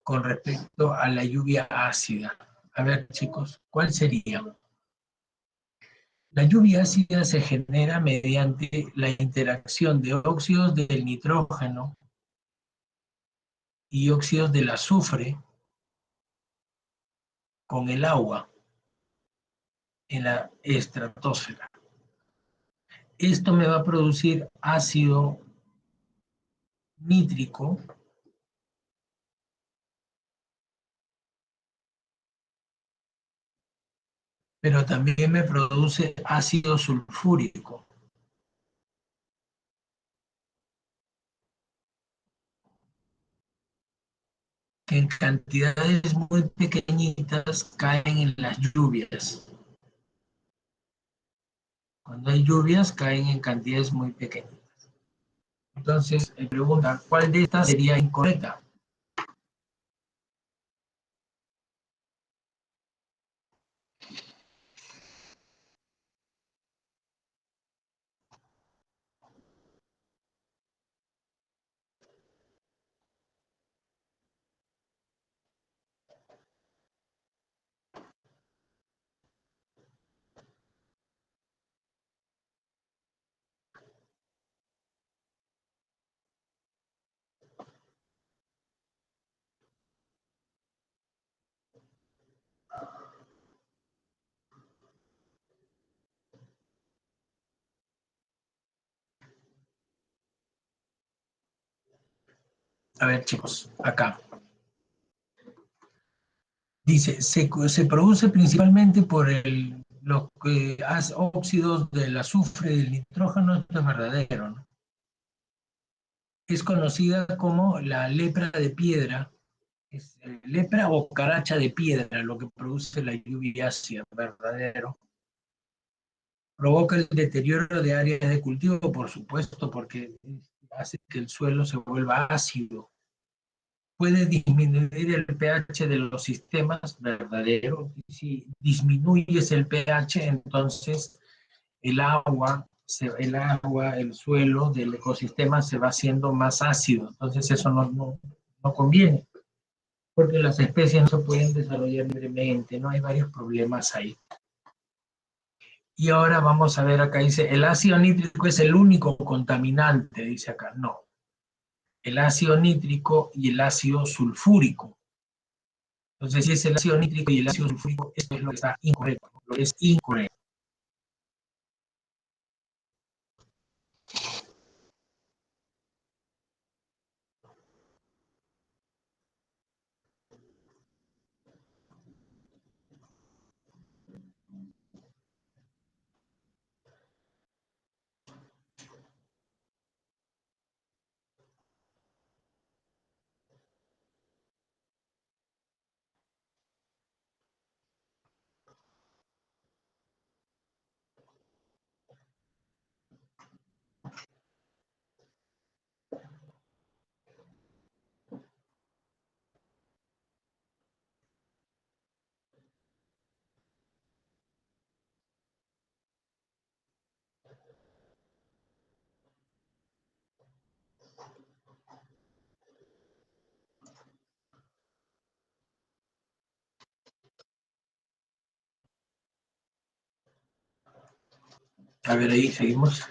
Con respecto a la lluvia ácida. A ver, chicos, ¿cuál sería? La lluvia ácida se genera mediante la interacción de óxidos del nitrógeno y óxidos del azufre con el agua en la estratosfera. Esto me va a producir ácido nítrico, pero también me produce ácido sulfúrico, que en cantidades muy pequeñitas caen en las lluvias. Cuando hay lluvias caen en cantidades muy pequeñas. Entonces, me pregunta, ¿cuál de estas sería incorrecta? A ver, chicos, acá. Dice, se produce principalmente por los óxidos del azufre y del nitrógeno, esto es verdadero, ¿no? Es conocida como la lepra de piedra, es lepra o caracha de piedra, lo que produce la lluvia ácida, verdadero. Provoca el deterioro de áreas de cultivo, por supuesto, porque hace que el suelo se vuelva ácido. Puede disminuir el pH de los sistemas, verdadero. Si disminuyes el pH, entonces el suelo del ecosistema se va haciendo más ácido. Entonces eso no conviene, porque las especies no se pueden desarrollar libremente, ¿no? Hay varios problemas ahí. Y ahora vamos a ver acá, dice, el ácido nítrico es el único contaminante, dice acá. No, el ácido nítrico y el ácido sulfúrico. Entonces, si es el ácido nítrico y el ácido sulfúrico, esto es lo que está incorrecto, lo es incorrecto. A ver, ahí seguimos.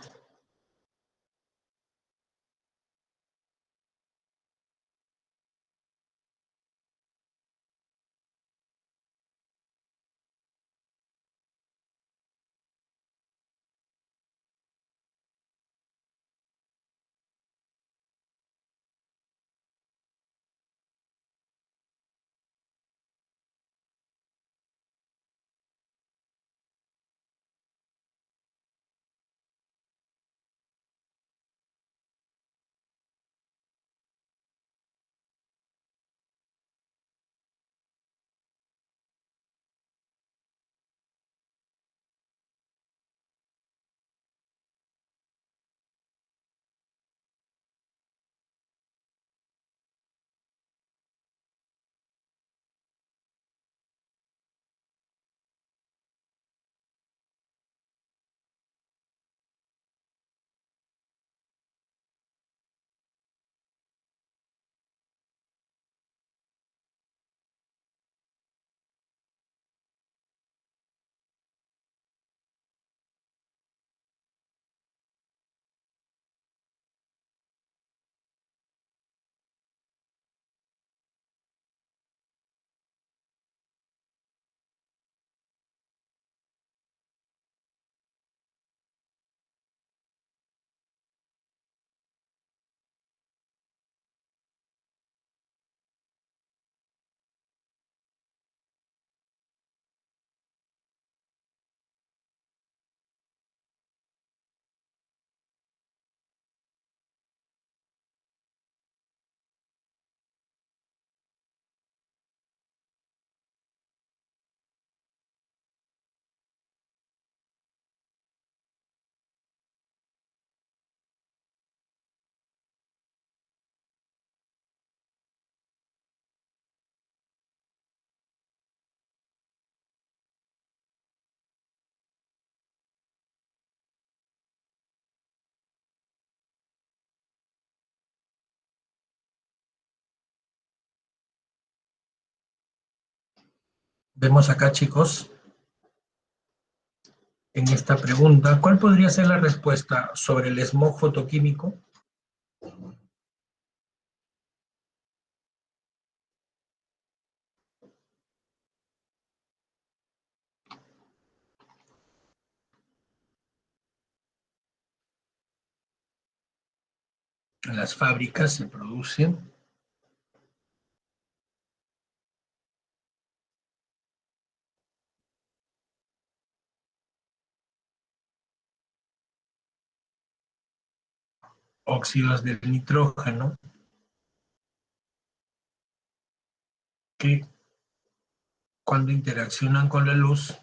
Vemos acá, chicos, en esta pregunta, ¿cuál podría ser la respuesta sobre el smog fotoquímico? En las fábricas se producen óxidos de nitrógeno que cuando interaccionan con la luz,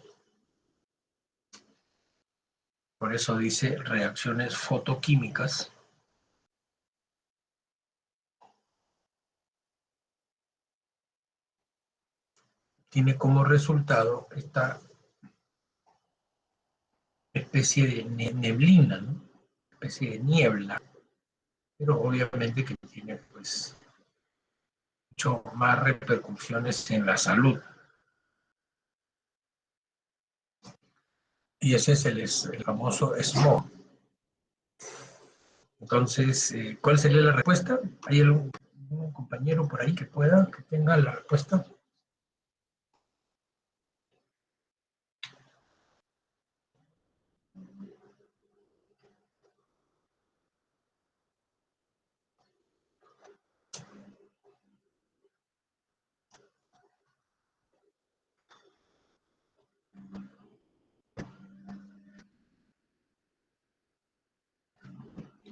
por eso dice reacciones fotoquímicas, tiene como resultado esta especie de neblina, ¿no? Especie de niebla, pero obviamente que tiene pues mucho más repercusiones en la salud. Y ese es el famoso smog. Entonces, ¿cuál sería la respuesta? ¿Hay algún compañero por ahí que tenga la respuesta?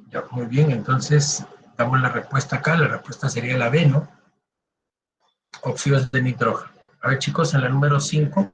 Ya, muy bien, entonces damos la respuesta acá. La respuesta sería la B, ¿no? Óxidos de nitrógeno. A ver, chicos, en la número 5.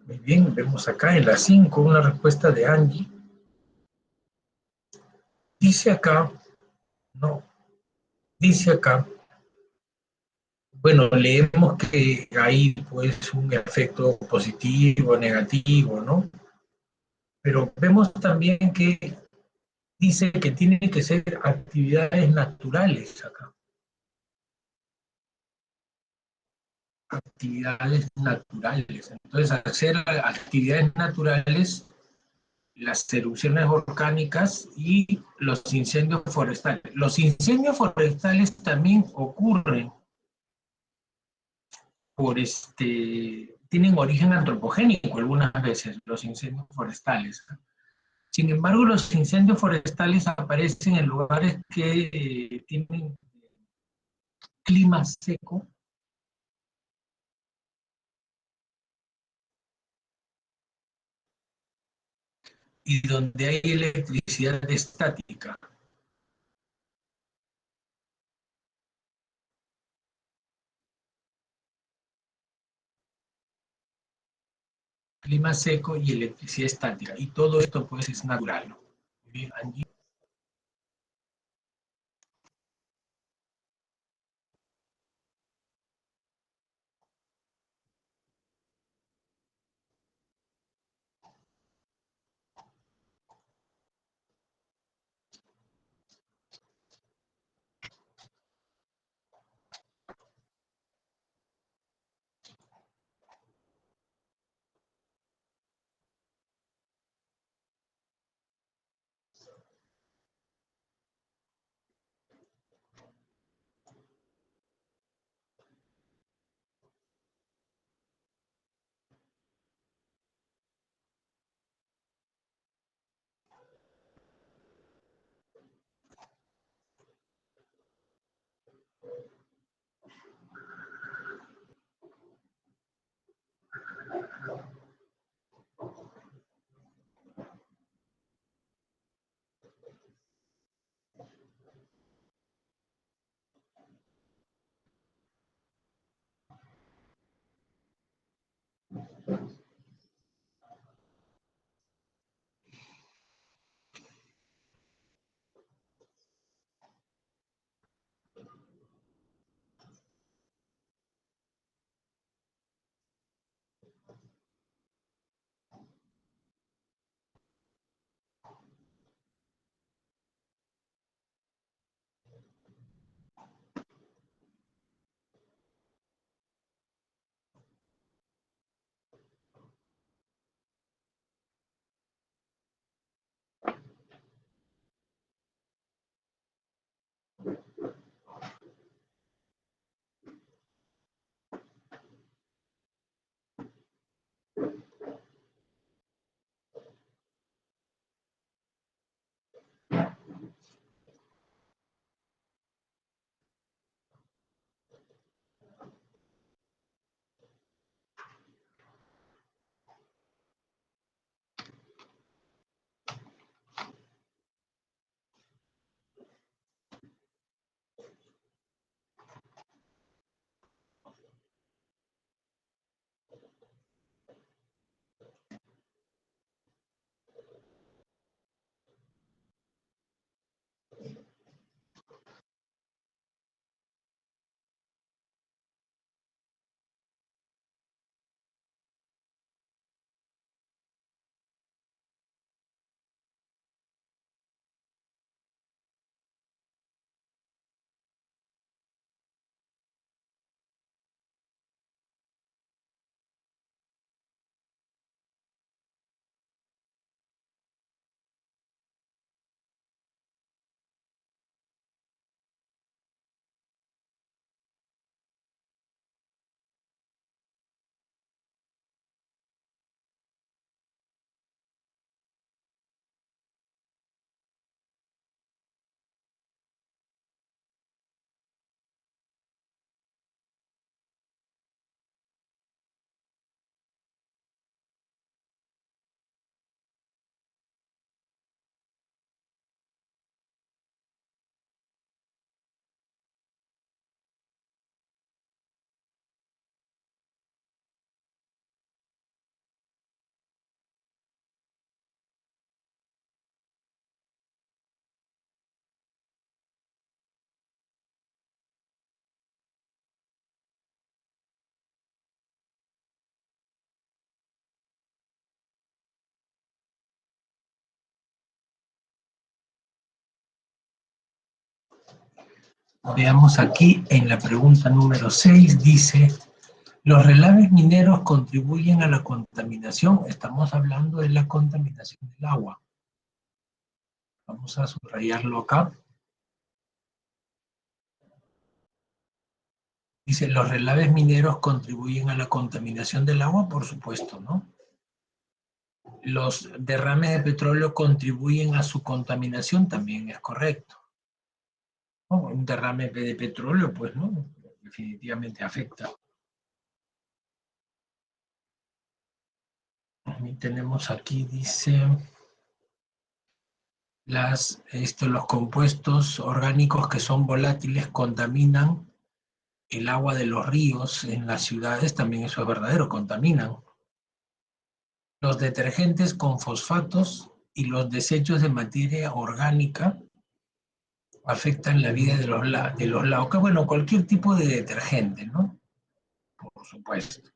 Muy bien, vemos acá en la 5 una respuesta de Angie. Dice acá, no, dice acá, bueno, leemos que hay pues un efecto positivo, negativo, ¿no? Pero vemos también que dice que tiene que ser actividades naturales acá. Actividades naturales. Entonces, al ser actividades naturales, las erupciones volcánicas y los incendios forestales. Los incendios forestales también ocurren tienen origen antropogénico algunas veces, los incendios forestales. Sin embargo, los incendios forestales aparecen en lugares que tienen clima seco y donde hay electricidad estática. clima seco y electricidad estática. Y todo esto pues es natural. Muy bien, Angie. Veamos aquí en la pregunta número 6, dice, ¿los relaves mineros contribuyen a la contaminación? Estamos hablando de la contaminación del agua. Vamos a subrayarlo acá. Dice, ¿los relaves mineros contribuyen a la contaminación del agua? Por supuesto, ¿no? ¿Los derrames de petróleo contribuyen a su contaminación? También es correcto. ¿No? Un derrame de petróleo, pues, ¿no? Definitivamente afecta. Y tenemos aquí, dice, los compuestos orgánicos que son volátiles contaminan el agua de los ríos en las ciudades, también eso es verdadero, contaminan. los detergentes con fosfatos y los desechos de materia orgánica afectan la vida de los lagos. Que bueno, cualquier tipo de detergente, ¿no? Por supuesto.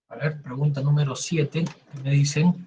A ver, pregunta número 7, me dicen.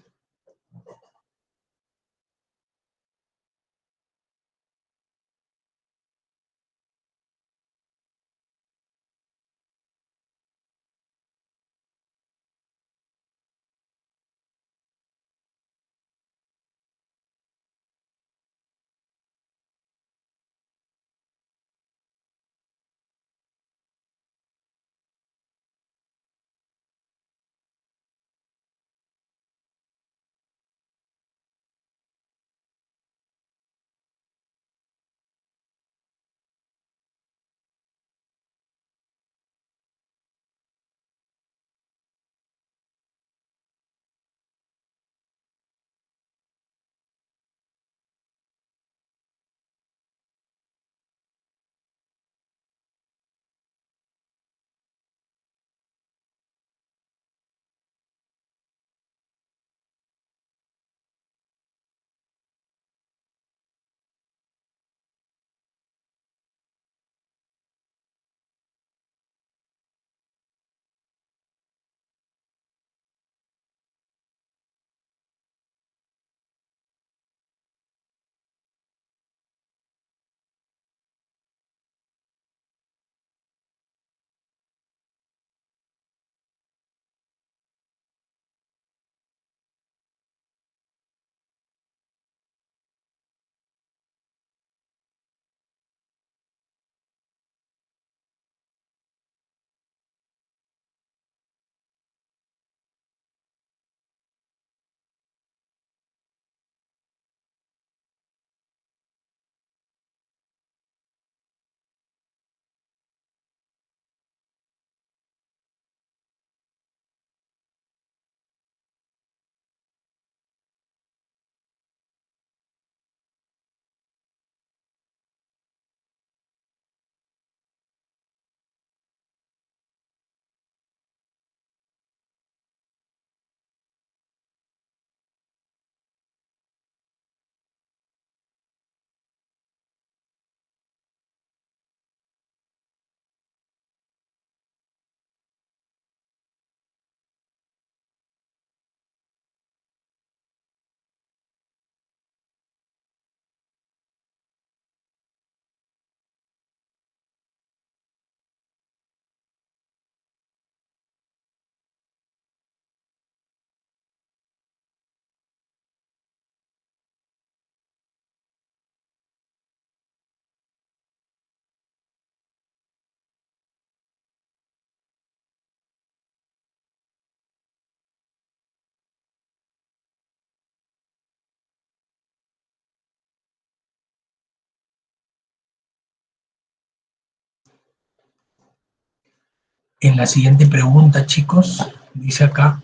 En la siguiente pregunta, chicos, dice acá,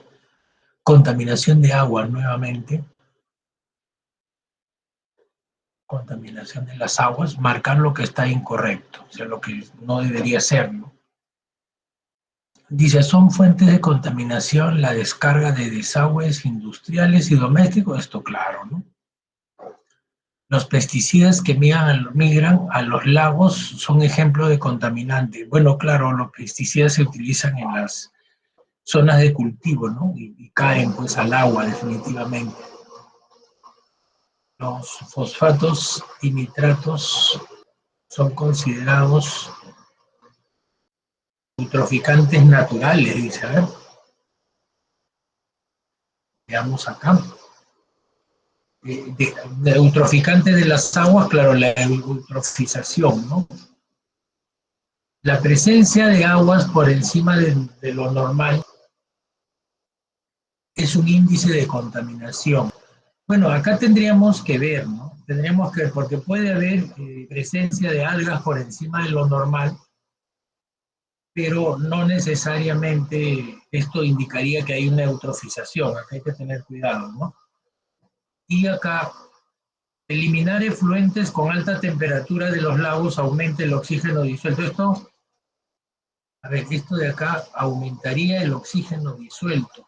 contaminación de agua nuevamente. Contaminación de las aguas, marcar lo que está incorrecto, o sea, lo que no debería ser, ¿no? Dice, son fuentes de contaminación la descarga de desagües industriales y domésticos, esto claro, ¿no? Los pesticidas que migran a los lagos son ejemplo de contaminante. Bueno, claro, los pesticidas se utilizan en las zonas de cultivo, ¿no? Y caen pues al agua definitivamente. Los fosfatos y nitratos son considerados eutroficantes naturales, dice, a ver, veamos acá. De eutroficante de las aguas, claro, la eutrofización, ¿no? La presencia de aguas por encima de lo normal es un índice de contaminación. Bueno, acá tendríamos que ver, ¿no? Tendríamos que ver, porque puede haber presencia de algas por encima de lo normal, pero no necesariamente esto indicaría que hay una eutrofización, acá hay que tener cuidado, ¿no? Y acá, eliminar efluentes con alta temperatura de los lagos aumenta el oxígeno disuelto. Esto, a ver, esto de acá aumentaría el oxígeno disuelto.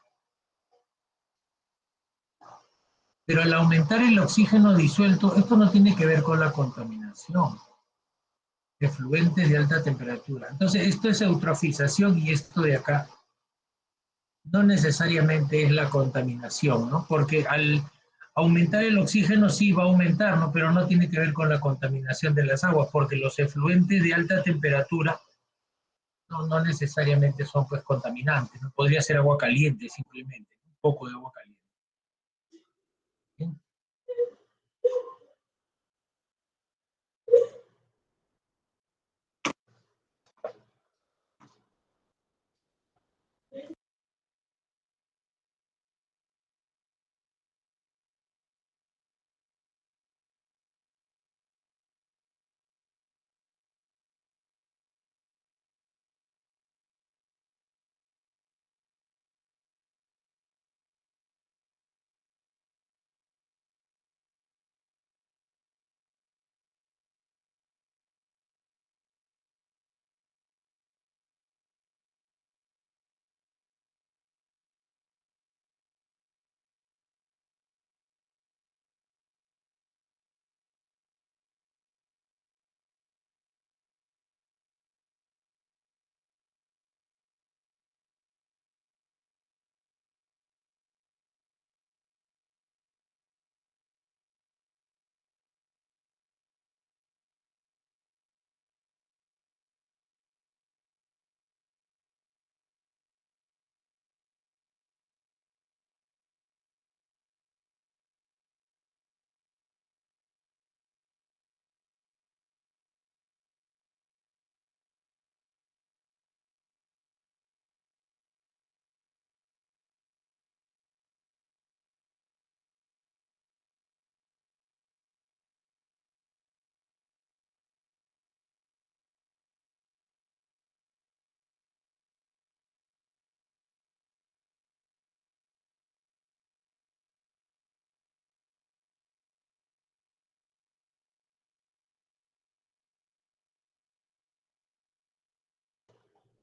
Pero al aumentar el oxígeno disuelto, esto no tiene que ver con la contaminación. Efluentes de alta temperatura. Entonces, esto es eutrofización y esto de acá no necesariamente es la contaminación, ¿no? Porque al aumentar el oxígeno sí va a aumentar, ¿no? Pero no tiene que ver con la contaminación de las aguas, porque los efluentes de alta temperatura no necesariamente son pues contaminantes, ¿no? Podría ser agua caliente simplemente, un poco de agua caliente. ¿Sí?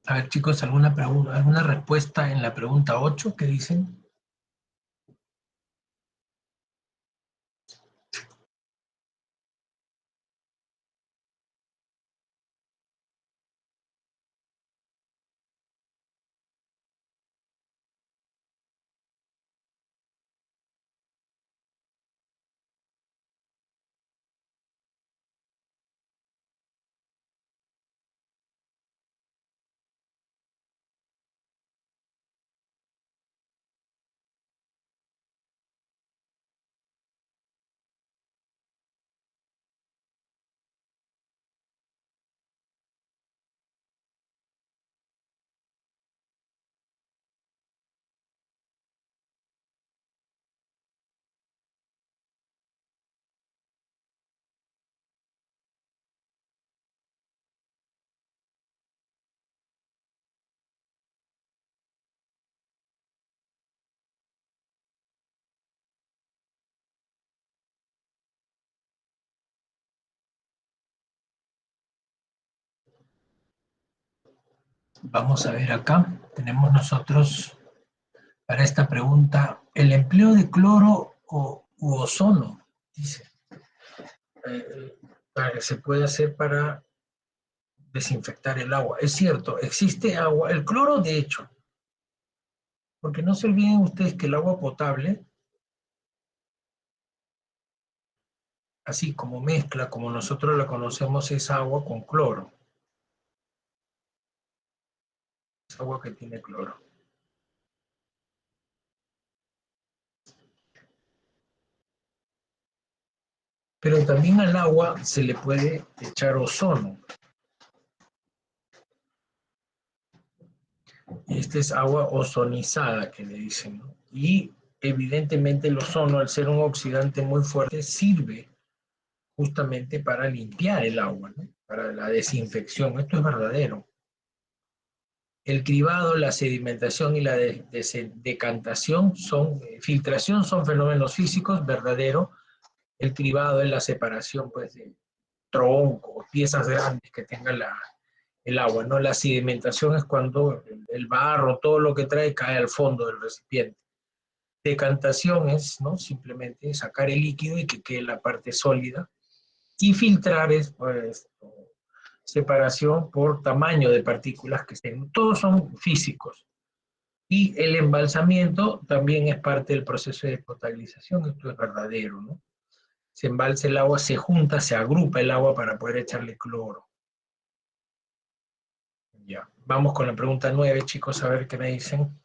A ver, chicos, ¿alguna pregunta, alguna respuesta en la pregunta 8 que dicen? Vamos a ver acá, tenemos nosotros para esta pregunta, el empleo de cloro u ozono, dice, para que se pueda hacer para desinfectar el agua. Es cierto, existe agua, el cloro de hecho, porque no se olviden ustedes que el agua potable, así como mezcla, como nosotros la conocemos, es agua con cloro, es agua que tiene cloro. Pero también al agua se le puede echar ozono. Esta es agua ozonizada que le dicen, ¿no? Y evidentemente el ozono, al ser un oxidante muy fuerte, sirve justamente para limpiar el agua, ¿no? Para la desinfección. Esto es verdadero. El cribado, la sedimentación y la decantación son, filtración son fenómenos físicos, verdadero. El cribado es la separación pues, de troncos, piezas grandes que tenga el agua, ¿no? La sedimentación es cuando el barro, todo lo que trae, cae al fondo del recipiente. Decantación es, ¿no?, simplemente sacar el líquido y que quede la parte sólida. Y filtrar es, pues, separación por tamaño de partículas que estén. Todos son físicos. Y el embalsamiento también es parte del proceso de potabilización. Esto es verdadero, ¿no? Se embalsa el agua, se junta, se agrupa el agua para poder echarle cloro. Ya. Vamos con la pregunta 9, chicos, a ver qué me dicen.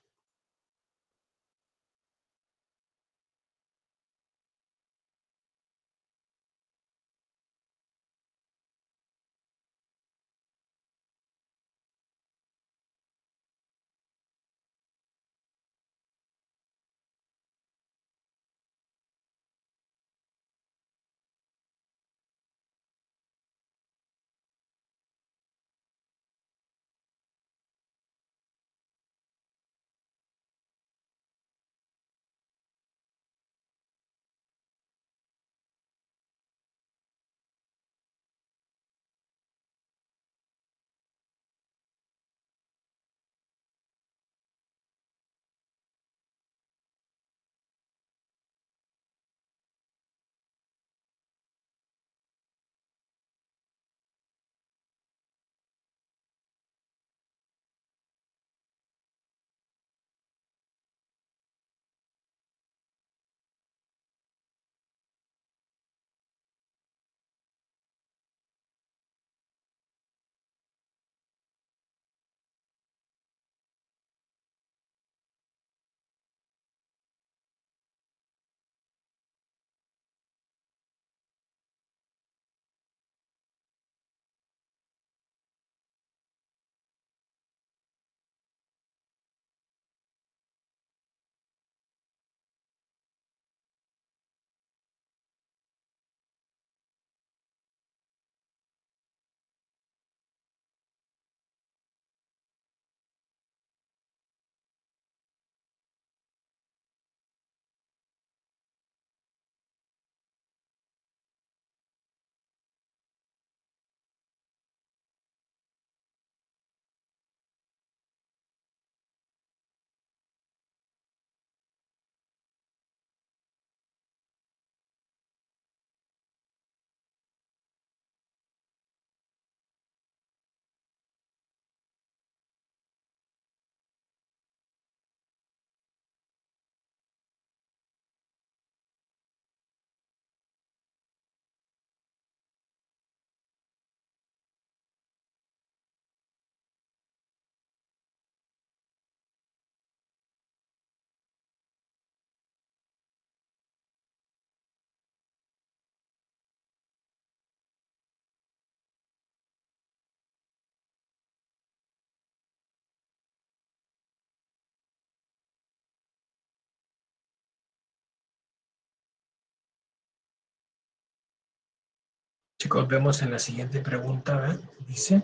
Chicos, vemos en la siguiente pregunta, ¿eh? Dice,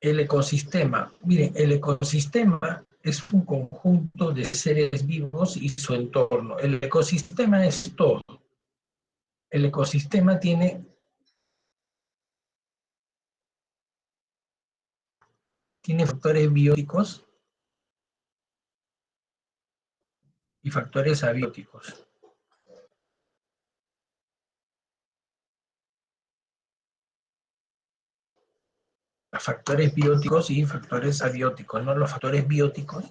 el ecosistema. Miren, el ecosistema es un conjunto de seres vivos y su entorno. El ecosistema es todo. El ecosistema tiene factores bióticos y factores abióticos. Factores bióticos y factores abióticos, ¿no? Los factores bióticos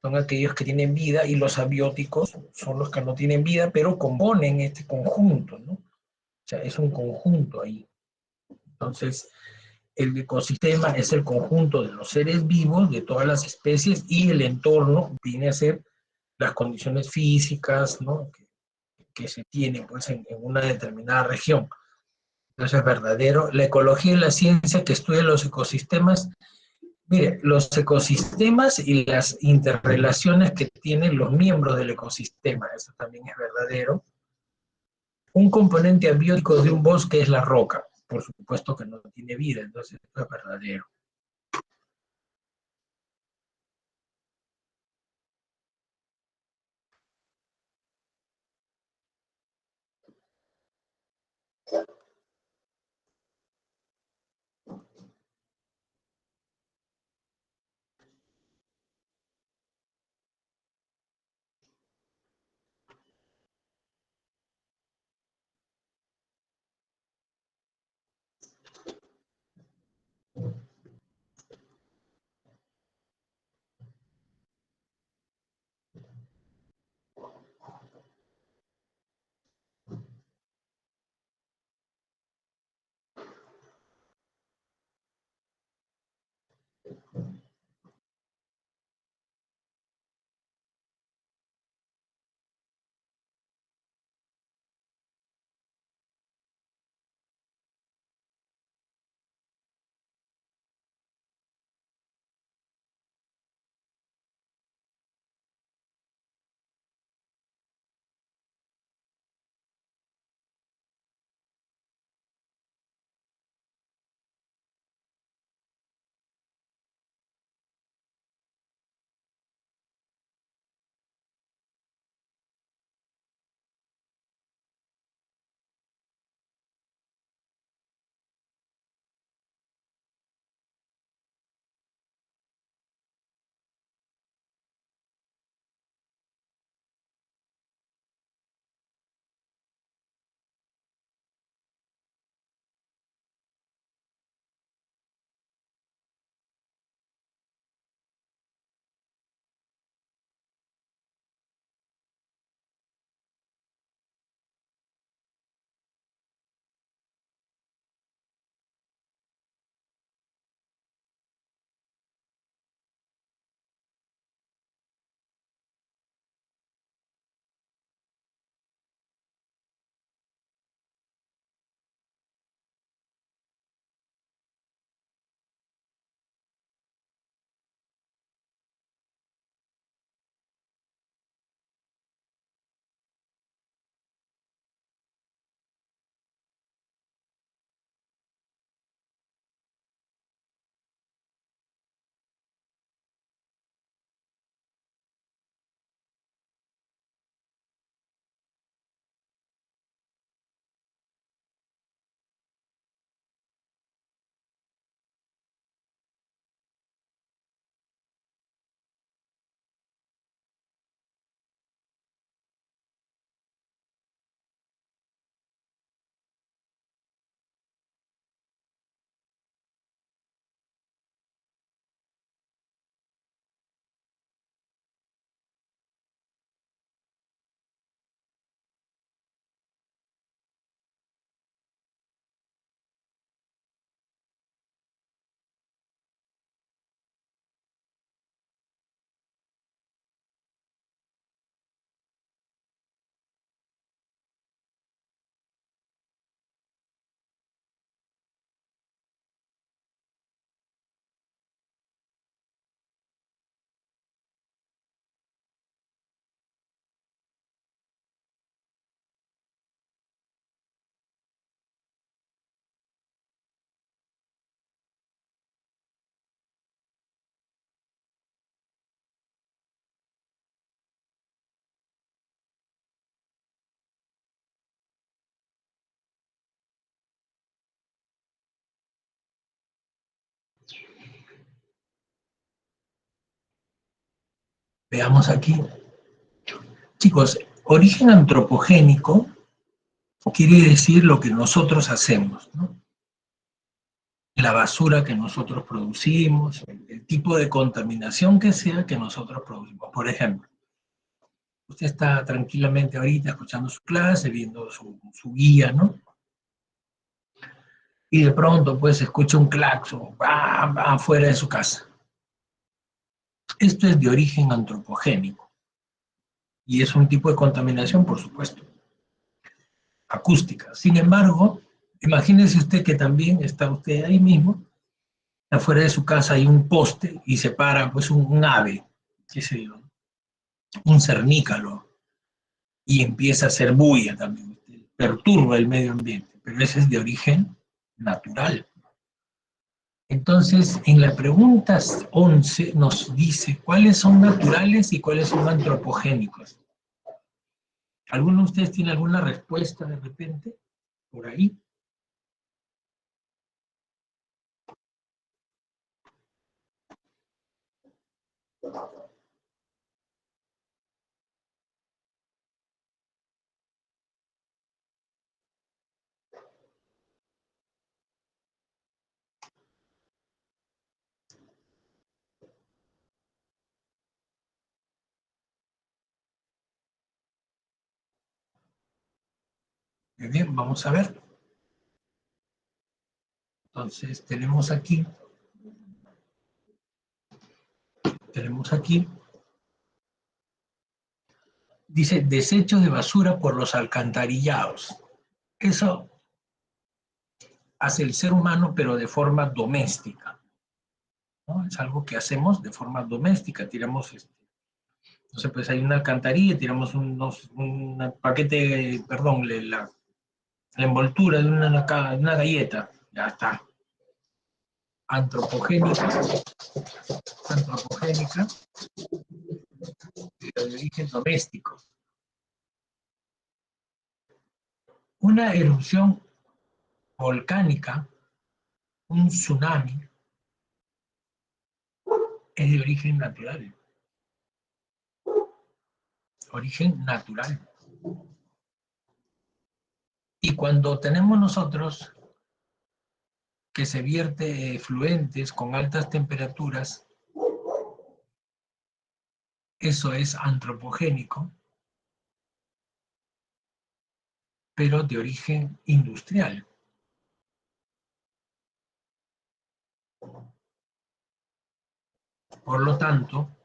son aquellos que tienen vida y los abióticos son los que no tienen vida, pero componen este conjunto, ¿no? O sea, es un conjunto ahí. Entonces, el ecosistema es el conjunto de los seres vivos, de todas las especies, y el entorno viene a ser las condiciones físicas, ¿no?, que se tienen, pues, en una determinada región. Entonces es verdadero. La ecología es la ciencia que estudia los ecosistemas. Mire, los ecosistemas y las interrelaciones que tienen los miembros del ecosistema, eso también es verdadero. Un componente abiótico de un bosque es la roca, por supuesto que no tiene vida, entonces esto es verdadero. Veamos aquí. Chicos, origen antropogénico quiere decir lo que nosotros hacemos, ¿no? La basura que nosotros producimos, el tipo de contaminación que sea que nosotros producimos. Por ejemplo, usted está tranquilamente ahorita escuchando su clase, viendo su guía, ¿no? Y de pronto, pues, escucha un claxon afuera de su casa. Esto es de origen antropogénico y es un tipo de contaminación, por supuesto, acústica. Sin embargo, imagínese usted que también está usted ahí mismo, afuera de su casa hay un poste y se para pues un ave, qué sé yo, un cernícalo, y empieza a hacer bulla también, perturba el medio ambiente, pero ese es de origen natural. Entonces, en la pregunta 11 nos dice cuáles son naturales y cuáles son antropogénicos. ¿Alguno de ustedes tiene alguna respuesta de repente por ahí? Muy bien, vamos a ver. Entonces, tenemos aquí tenemos aquí, dice desechos de basura por los alcantarillados. Eso hace el ser humano, pero de forma doméstica, ¿no? Es algo que hacemos de forma doméstica, tiramos, no sé, pues hay una alcantarilla, tiramos un paquete, perdón, la envoltura de una galleta, ya está. Antropogénica, antropogénica, de origen doméstico. Una erupción volcánica, un tsunami, es de origen natural. Origen natural. Y cuando tenemos nosotros que se vierte fluentes con altas temperaturas, eso es antropogénico, pero de origen industrial. Por lo tanto,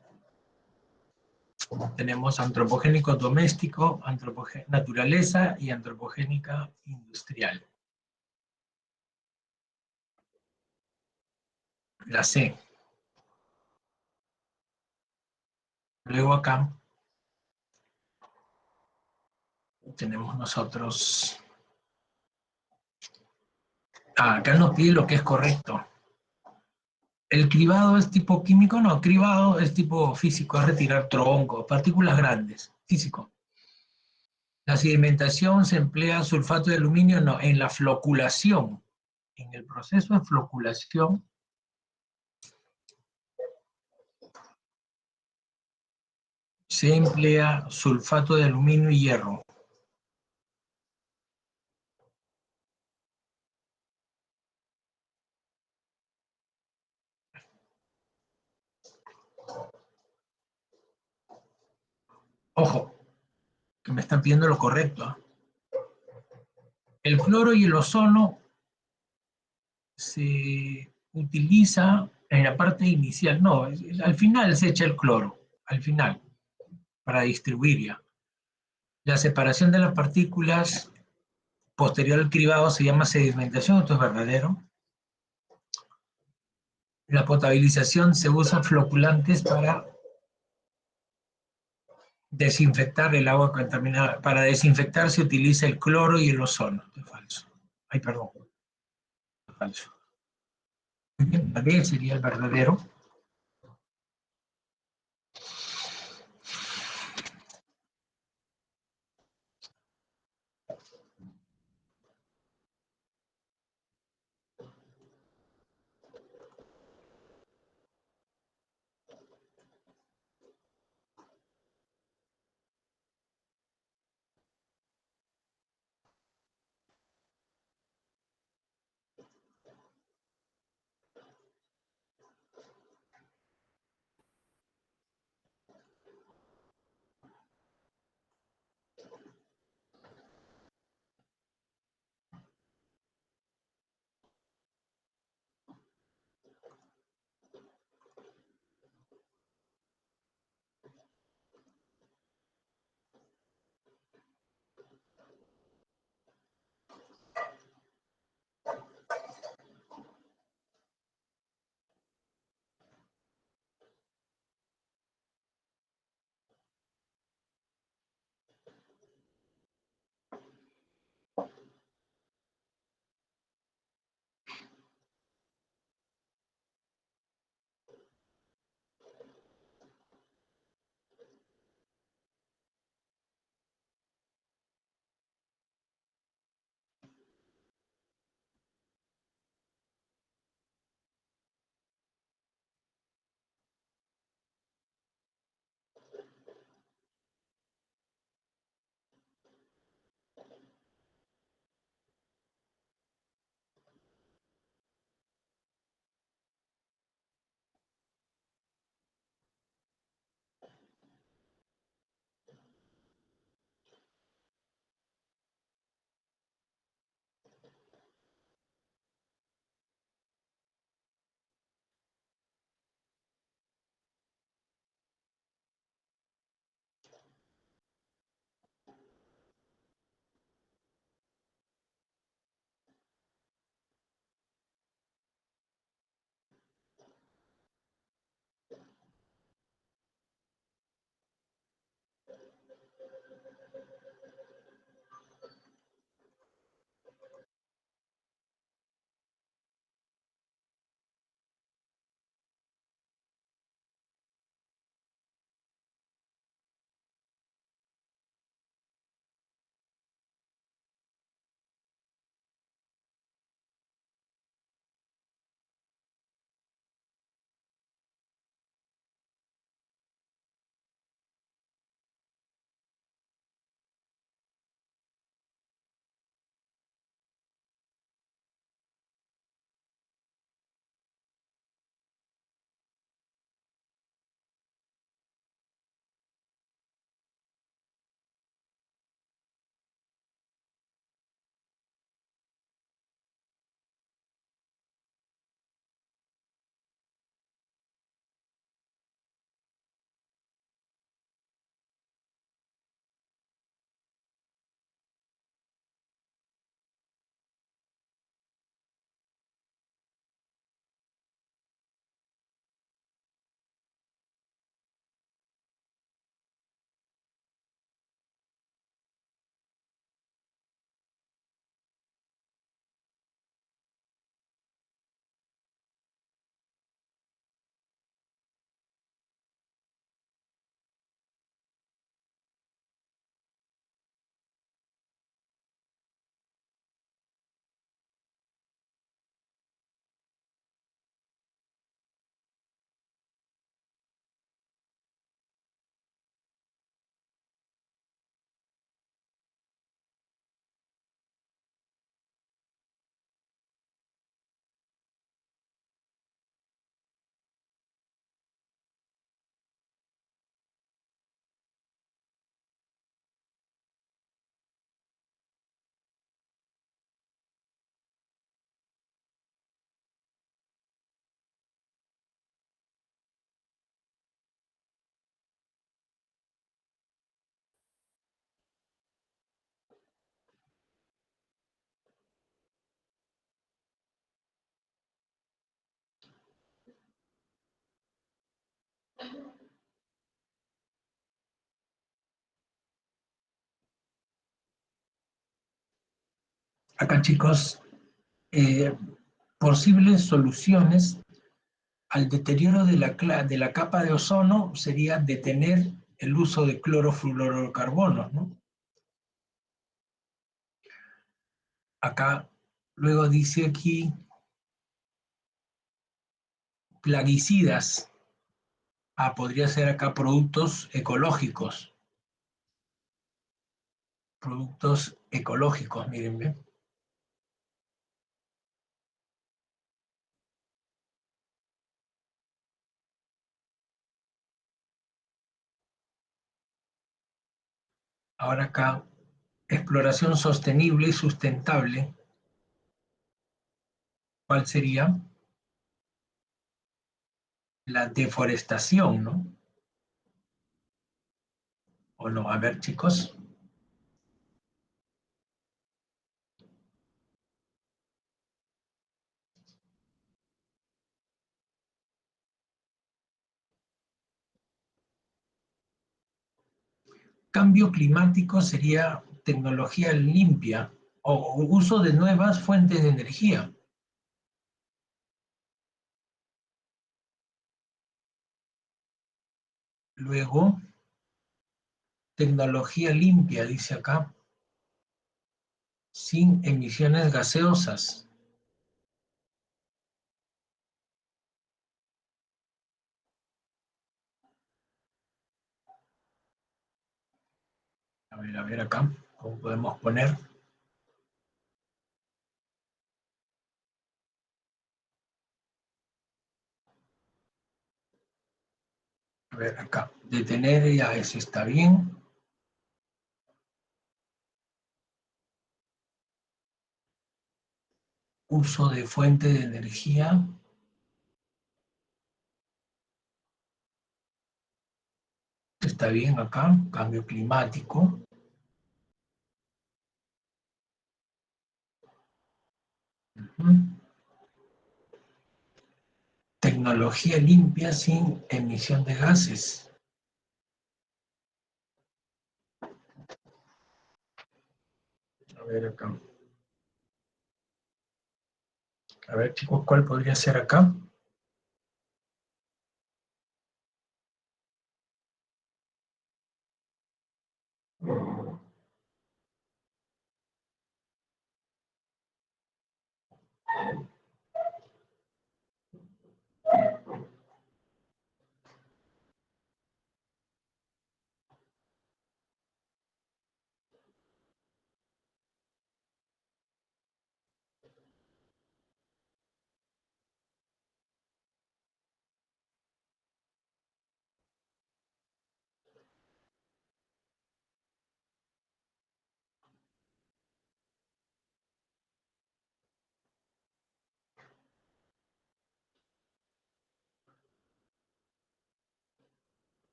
tenemos antropogénico doméstico, naturaleza y antropogénica industrial. La C. Luego acá tenemos nosotros... acá nos pide lo que es correcto. ¿El cribado es tipo químico? No, cribado es tipo físico, es retirar troncos, partículas grandes, físico. La sedimentación se emplea sulfato de aluminio, no, en la floculación. En el proceso de floculación se emplea sulfato de aluminio y hierro. Ojo, que me están pidiendo lo correcto, ¿eh? El cloro y el ozono se utiliza en la parte inicial, no, al final se echa el cloro, al final, para distribuir ya. La separación de las partículas posterior al cribado se llama sedimentación, esto es verdadero. La potabilización se usa floculantes para desinfectar el agua contaminada. Para desinfectar se utiliza el cloro y el ozono. Esto es falso. Ay, perdón. Es falso. La B sería el verdadero. Acá, chicos, posibles soluciones al deterioro de la capa de ozono sería detener el uso de clorofluorocarbonos, ¿no? Acá, luego dice aquí, plaguicidas. Ah, podría ser acá productos ecológicos. Productos ecológicos, miren, ¿ven? Ahora acá, exploración sostenible y sustentable. ¿Cuál sería? La deforestación, ¿no? ¿O no? A ver, chicos. Cambio climático sería tecnología limpia o uso de nuevas fuentes de energía. Luego, tecnología limpia, dice acá, sin emisiones gaseosas. A ver acá, ¿cómo podemos poner? A ver acá, detener ya eso está bien. Uso de fuente de energía. Está bien acá, cambio climático. Ujú. Tecnología limpia sin emisión de gases. A ver acá. A ver, chicos, ¿cuál podría ser acá?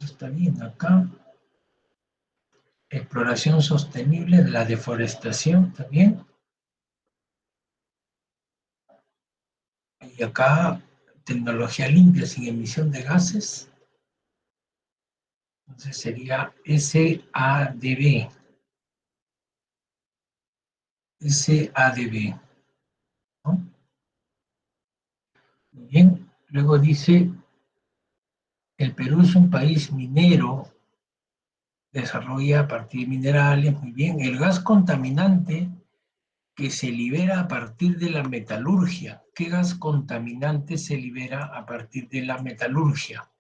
Está bien acá. Exploración sostenible de la deforestación también. Y acá, tecnología limpia sin emisión de gases. Entonces sería SADB. SADB, ¿no? Muy bien. Luego dice, el Perú es un país minero, desarrolla a partir de minerales, muy bien. El gas contaminante que se libera a partir de la metalurgia. ¿Qué gas contaminante se libera a partir de la metalurgia?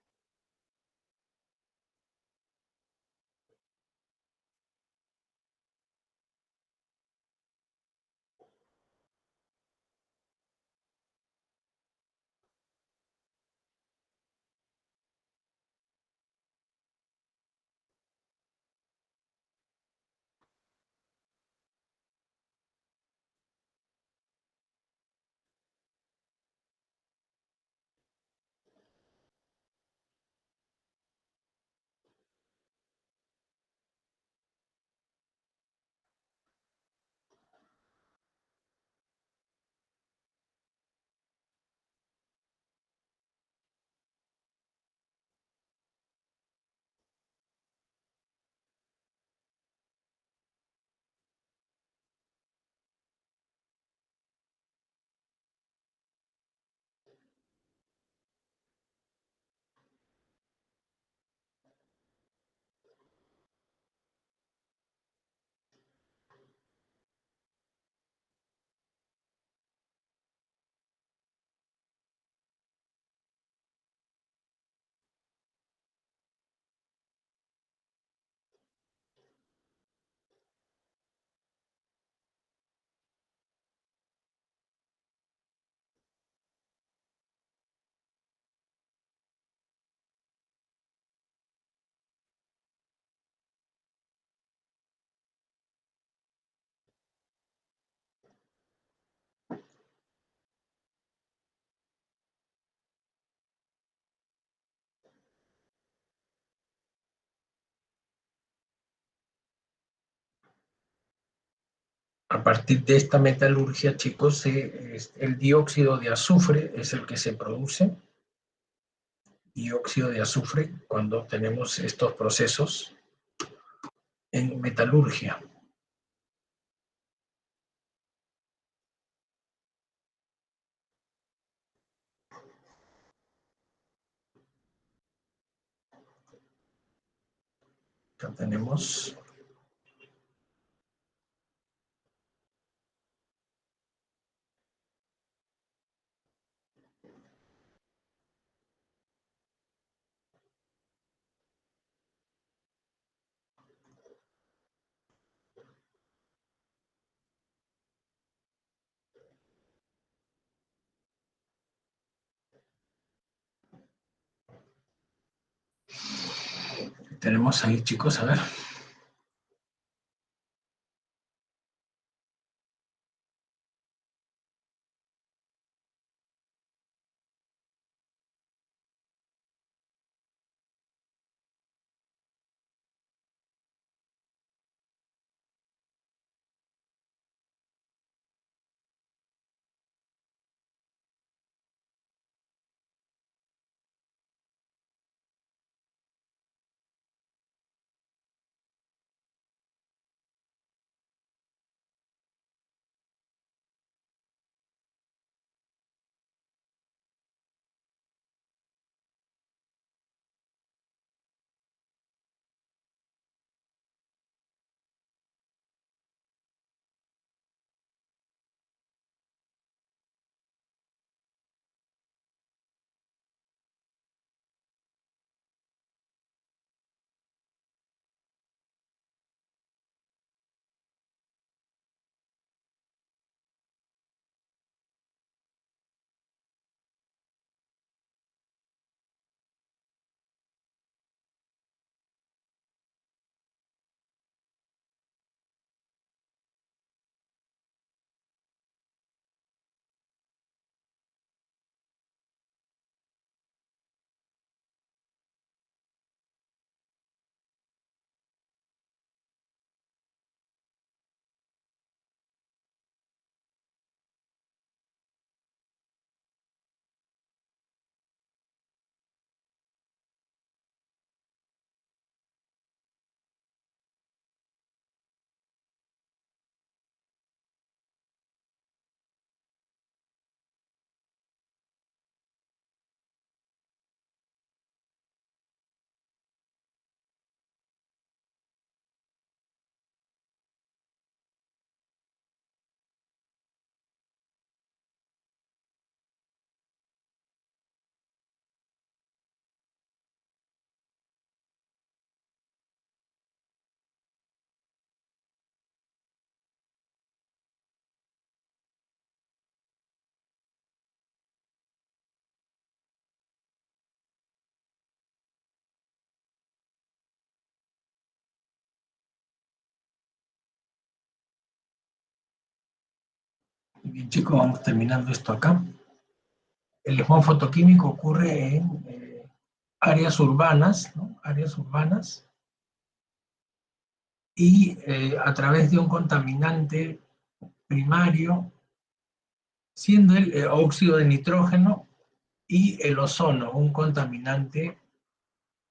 a partir de esta metalurgia, chicos, el dióxido de azufre es el que se produce, dióxido de azufre, cuando tenemos estos procesos en metalurgia. Acá tenemos ahí, chicos, a ver. Bien, chicos, vamos terminando esto acá. El limón fotoquímico ocurre en áreas urbanas, ¿no? Áreas urbanas, y a través de un contaminante primario, siendo el óxido de nitrógeno y el ozono, un contaminante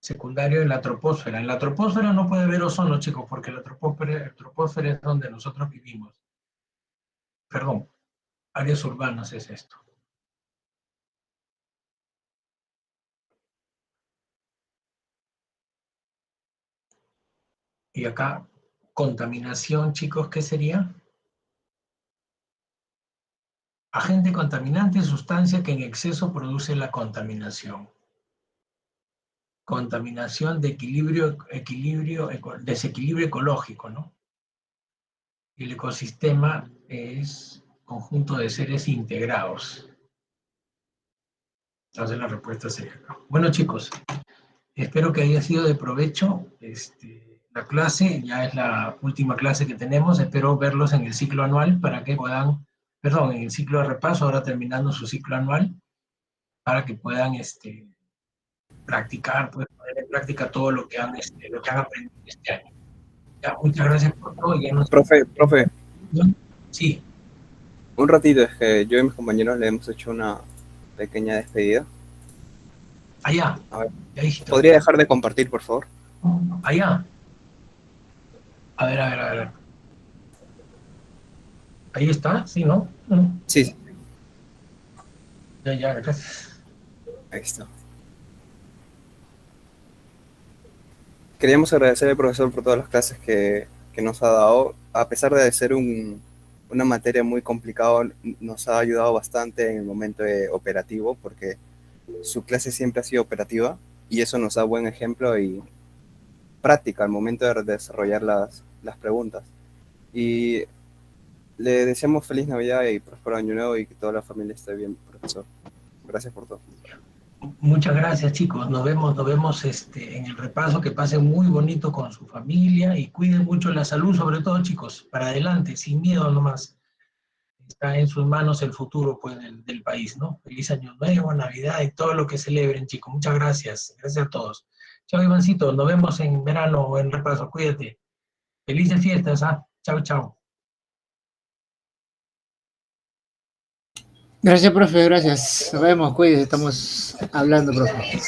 secundario en la troposfera. En la troposfera no puede haber ozono, chicos, porque la troposfera es donde nosotros vivimos. Perdón, áreas urbanas es esto. Y acá, contaminación, chicos, ¿qué sería? Agente contaminante, sustancia que en exceso produce la contaminación. Contaminación de desequilibrio ecológico, ¿no? El ecosistema es conjunto de seres integrados. Entonces la respuesta sería acá. Bueno, chicos, espero que haya sido de provecho. La clase ya es la última clase que tenemos. Espero verlos en el ciclo anual para que puedan, perdón, en el ciclo de repaso, ahora terminando su ciclo anual, para que puedan practicar, pues, poner en práctica todo lo que han aprendido este año. Ya, muchas gracias por todo. Ya nos... Profe, Sí, Un ratito, es que yo y mis compañeros le hemos hecho una pequeña despedida. allá, A ver, ahí está, ¿podría dejar de compartir, por favor? allá. A ver, a ver, a ver. Ahí está, sí, ¿no? Sí, sí, Ya, ya, gracias. ahí está. Queríamos agradecer al profesor por todas las clases que nos ha dado. A pesar de ser una materia muy complicada, nos ha ayudado bastante en el momento operativo, porque su clase siempre ha sido operativa y eso nos da buen ejemplo y práctica al momento de desarrollar las preguntas. Y le deseamos feliz Navidad y próspero año nuevo y que toda la familia esté bien, profesor. Gracias por todo. Muchas gracias, chicos. Nos vemos en el repaso. Que pasen muy bonito con su familia y cuiden mucho la salud, sobre todo, chicos. Para adelante, sin miedo nomás. Está en sus manos el futuro, pues, del país, ¿no? Feliz Año Nuevo, Navidad y todo lo que celebren, chicos. Muchas gracias. Gracias a todos. Chao, Ivancito. Nos vemos en verano o en repaso. Cuídate. Felices fiestas, ¿ah? Chao, chao. Gracias, profe, gracias. Nos vemos, cuídese, estamos hablando, profe.